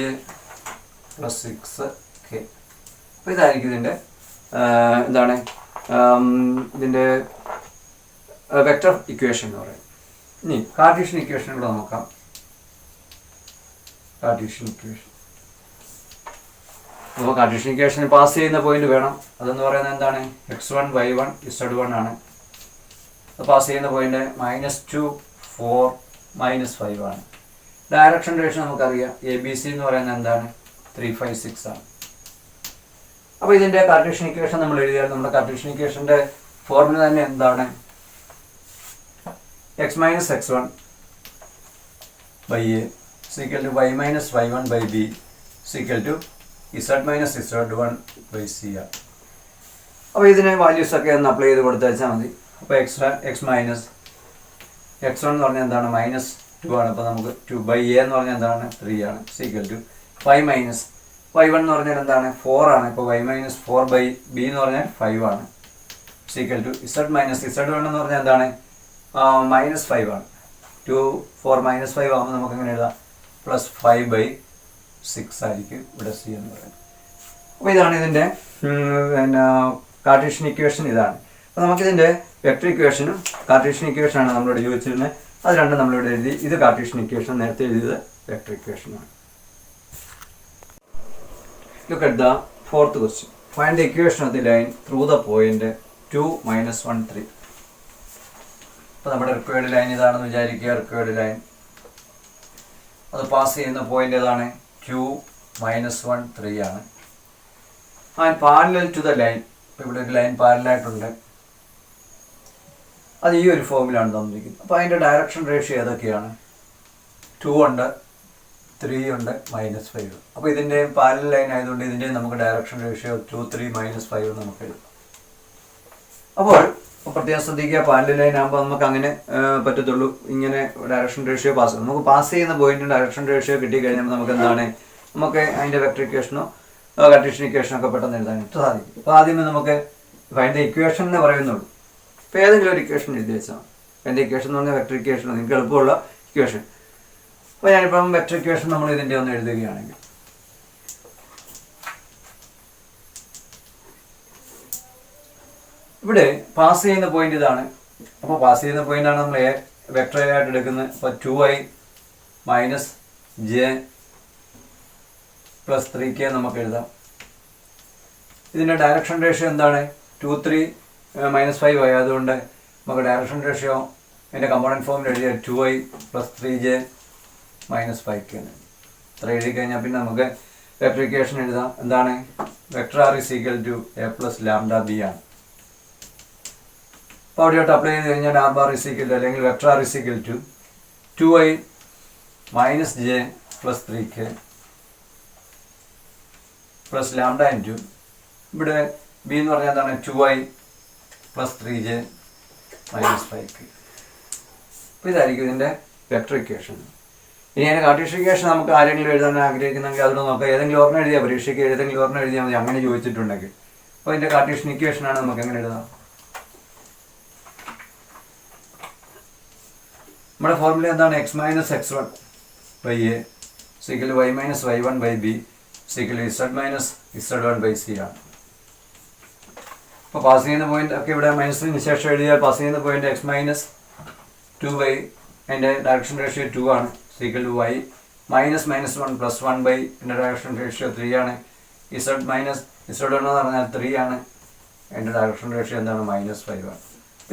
+ 6k. അപ്പോൾ ഇതായിരിക്കും ഇതിൻ്റെ എന്താണ് ഇതിൻ്റെ വെക്ടർ ഇക്വേഷൻ എന്ന് പറയും. ഇനി കാർട്ടീഷ്യൻ ഇക്വേഷൻ കൂടെ നോക്കാം. കാർട്ടീഷ്യൻ ഇക്വേഷൻ, അപ്പോൾ കാർട്ടീഷ്യൻ ഇക്വേഷൻ പാസ് ചെയ്യുന്ന പോയിന്റ് വേണം. അതെന്ന് പറയുന്നത് എന്താണ്? x1 y1 z1 ആണ്. പാസ് ചെയ്യുന്ന പോയിന്റ് -2 4 -5 ആണ്. ഡയറക്ഷൻ റേഷ്യോ നമുക്കറിയാം, ABC എന്ന് പറയുന്നത് എന്താണ്? 3 5 6 ആണ്. അപ്പോൾ ഇതിൻ്റെ കാർട്ടീഷ്യൻ ഇക്വേഷൻ നമ്മൾ എഴുതിയാൽ നമ്മുടെ കാർട്ടീഷ്യൻ ഇക്വേഷൻ്റെ ഫോർമുല തന്നെ എന്താണ്? x - x1 by a is equal to y - y1 by b is equal to z - z1 by c ആണ്. അപ്പോൾ ഇതിന് വാല്യൂസ് ഒക്കെ ഒന്ന് അപ്ലൈ ചെയ്ത് കൊടുത്തു വെച്ചാൽ മതി. അപ്പോൾ x മൈനസ് x1 എന്ന് പറഞ്ഞാൽ എന്താണ്? -2 ആണ്. അപ്പോൾ നമുക്ക് 2 by a എന്ന് പറഞ്ഞാൽ എന്താണ്? 3 ആണ്. is equal to y - y1 എന്ന് പറഞ്ഞാൽ എന്താണ്? 4 ആണ്. ഇപ്പോൾ y - 4 by b എന്ന് പറഞ്ഞാൽ 5 ആണ്. is equal to z - z1 എന്ന് പറഞ്ഞാൽ എന്താണ്? -5 ആണ്. 2 4 -5 ആകുമ്പോൾ നമുക്ക് എങ്ങനെ എഴുതാം? +5/6 ആയിരിക്കും ഇവിടെ c എന്ന് പറയുന്നത്. അപ്പോൾ ഇതാണ് ഇതിൻ്റെ പിന്നെ കാർട്ടീഷ്യൻ ഇക്വേഷൻ ഇതാണ്. അപ്പോൾ നമുക്കിതിൻ്റെ വെക്ടർ ഇക്വേഷനും കാർട്ടീഷ്യൻ ഇക്വേഷനാണ് നമ്മളിവിടെ ചോദിച്ചിരുന്നത്. അത് രണ്ടും നമ്മളിവിടെ എഴുതി. ഇത് കാർട്ടീഷ്യൻ ഇക്വേഷൻ, നേരത്തെ എഴുതിയത് vector ഇക്വേഷനാണ്. Look at the fourth question. Find the equation of the line through the point 2 - 1 3. അപ്പോൾ നമ്മുടെ റിക്വയർഡ് ലൈൻ ഇതാണെന്ന് വിചാരിക്കുക. റിക്വയർഡ് ലൈൻ അത് പാസ് ചെയ്യുന്ന പോയിന്റ് ഏതാണ്? 2 - 1 3 ആണ്. And parallel to the line, ഇപ്പോൾ ഇവിടെ ഒരു ലൈൻ പാരലായിട്ടുണ്ട്. അത് ഈ ഒരു ഫോമിലാണ് തന്നിരിക്കുന്നത്. അപ്പോൾ അതിൻ്റെ ഡയറക്ഷൻ റേഷ്യോ ഏതൊക്കെയാണ്? 2 ഉണ്ട്, 3 ഉണ്ട്, -5. അപ്പോൾ ഇതിൻ്റെയും പാരലൽ ലൈൻ ആയതുകൊണ്ട് ഇതിൻ്റെയും നമുക്ക് ഡയറക്ഷൻ റേഷ്യോ 2, 3, -5 നമുക്ക് എഴുതാം. അപ്പോൾ പ്രത്യേകം ശ്രദ്ധിക്കുക, പാരലൽ ലൈൻ ആകുമ്പോൾ നമുക്ക് അങ്ങനെ പറ്റത്തുള്ളൂ. ഇങ്ങനെ ഡയറക്ഷൻ റേഷ്യോ നമുക്ക് പാസ് ചെയ്യുന്ന പോയിന്റിന് ഡയറക്ഷൻ റേഷ്യോ കിട്ടിക്കഴിഞ്ഞാൽ നമുക്ക് എന്താണ്, നമുക്ക് അതിൻ്റെ വെക്ടർ ഇക്വേഷനോ കാർട്ടീഷ്യൻ ഇക്വേഷനോ ഒക്കെ പെട്ടെന്ന് എഴുതാനായിട്ട് സാധിക്കും. അപ്പോൾ ആദ്യമേ നമുക്ക് അതിൻ്റെ ഇക്വേഷൻ എന്ന് പറയുന്നുള്ളൂ. ഇപ്പോൾ ഏതെങ്കിലും ഒരു ഇക്വേഷൻ എഴുതി വെച്ചാൽ അതിൻ്റെ ഇക്വേഷൻ എന്ന് പറഞ്ഞാൽ വെക്ടർ ഇക്വേഷൻ, നിങ്ങൾക്ക് എളുപ്പമുള്ള ഇക്വേഷൻ. അപ്പോൾ ഞാനിപ്പം വെക്ടർ ഇക്വേഷൻ നമ്മൾ ഇതിൻ്റെ ഒന്ന് എഴുതുകയാണെങ്കിൽ, ഇവിടെ പാസ് ചെയ്യുന്ന പോയിന്റ് ഇതാണ്. അപ്പോൾ പാസ് ചെയ്യുന്ന പോയിന്റാണ് നമ്മൾ വെക്ടർ ആയിട്ട് എടുക്കുന്നത്. അപ്പോൾ 2i - j + 3k നമുക്ക് എഴുതാം. ഇതിൻ്റെ ഡയറക്ഷൻ റേഷ്യോ എന്താണ്, 2, 3, -5 ആയതുകൊണ്ട് നമുക്ക് ഡയറക്ഷൻ റേഷ്യോ അതിൻ്റെ കമ്പോണൻറ്റ് ഫോമിൽ എഴുതിയ 2i + 3j - 5k ആണ്. ഇത്ര എഴുതി കഴിഞ്ഞാൽ പിന്നെ നമുക്ക് വെക്ടർ ഇക്വേഷൻ എഴുതാം. എന്താണ്, വെക്ടർ r = a + λb ആണ്. അപ്പോൾ അവിടെയോട്ട് അപ്ലൈ ചെയ്ത് കഴിഞ്ഞാൽ r⁻= അല്ലെങ്കിൽ vector r = 2i - j + 3k + λ ഇവിടെ b എന്ന് പറഞ്ഞാൽ എന്താണ്, 2i + 3j - 5k. അപ്പോൾ ഇതായിരിക്കും ഇതിൻ്റെ വെക്ടർ ഇക്വേഷൻ. ഇനി അതിൻ്റെ കാർട്ടീഷ്യൻ ഇക്വേഷൻ നമുക്ക് ആരെങ്കിലും എഴുതാൻ ആഗ്രഹിക്കുന്നെങ്കിൽ അതിൽ നോക്കാം. ഏതെങ്കിലും ഓർമ്മ എഴുതിയാൽ പരീക്ഷയ്ക്ക് ഏതെങ്കിലും ഓർമ്മ എഴുതിയാൽ മതി, അങ്ങനെ ചോദിച്ചിട്ടുണ്ടെങ്കിൽ. അപ്പോൾ ഇതിൻ്റെ കാർട്ടീഷ്യൻ ഇക്വേഷനാണ് നമുക്ക് എങ്ങനെ എഴുതാം. നമ്മുടെ ഫോർമുല എന്താണ്, x - x1 / a = y - y1 / b = z - z1 / c ആണ്. അപ്പോൾ പാസ് ചെയ്യുന്ന പോയിന്റ് ഒക്കെ ഇവിടെ മൈനസിന് ശേഷം എഴുതിയാൽ പാസ് ചെയ്യുന്ന പോയിന്റ് x - 2 അതിൻ്റെ ഡയറക്ഷൻ റേഷ്യോ 2 ആണ്, y - -1 + 1 അതിൻ്റെ ഡയറക്ഷൻ റേഷ്യോ 3 ആണ്, z - z1 എന്ന് പറഞ്ഞാൽ 3 ആണ്, അതിൻ്റെ ഡയറക്ഷൻ റേഷ്യോ എന്താണ്, -5 ആണ്.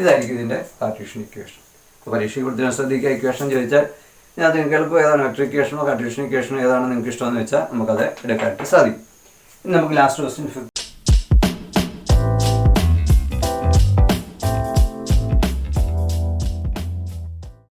ഇതായിരിക്കും ഇതിൻ്റെ കാർട്ടീഷ്യൻ ഇക്വേഷൻ. അപ്പോൾ പരീക്ഷയ്ക്ക് കൊടുത്ത് ശ്രദ്ധിക്കുക, ഇക്വേഷൻ ചോദിച്ചാൽ ഞാൻ നിങ്ങൾക്ക് എളുപ്പം ഏതാണ് വെക്ടർ ഇക്വേഷനോ കാർട്ടീഷ്യൻ ഇക്വേഷനോ ഏതാണ് നിങ്ങൾക്ക് ഇഷ്ടമെന്ന് വെച്ചാൽ നമുക്കത് എടുക്കാനായിട്ട് സാധിക്കും. ഇനി നമുക്ക് ലാസ്റ്റ് ക്വസ്റ്റ്യൻ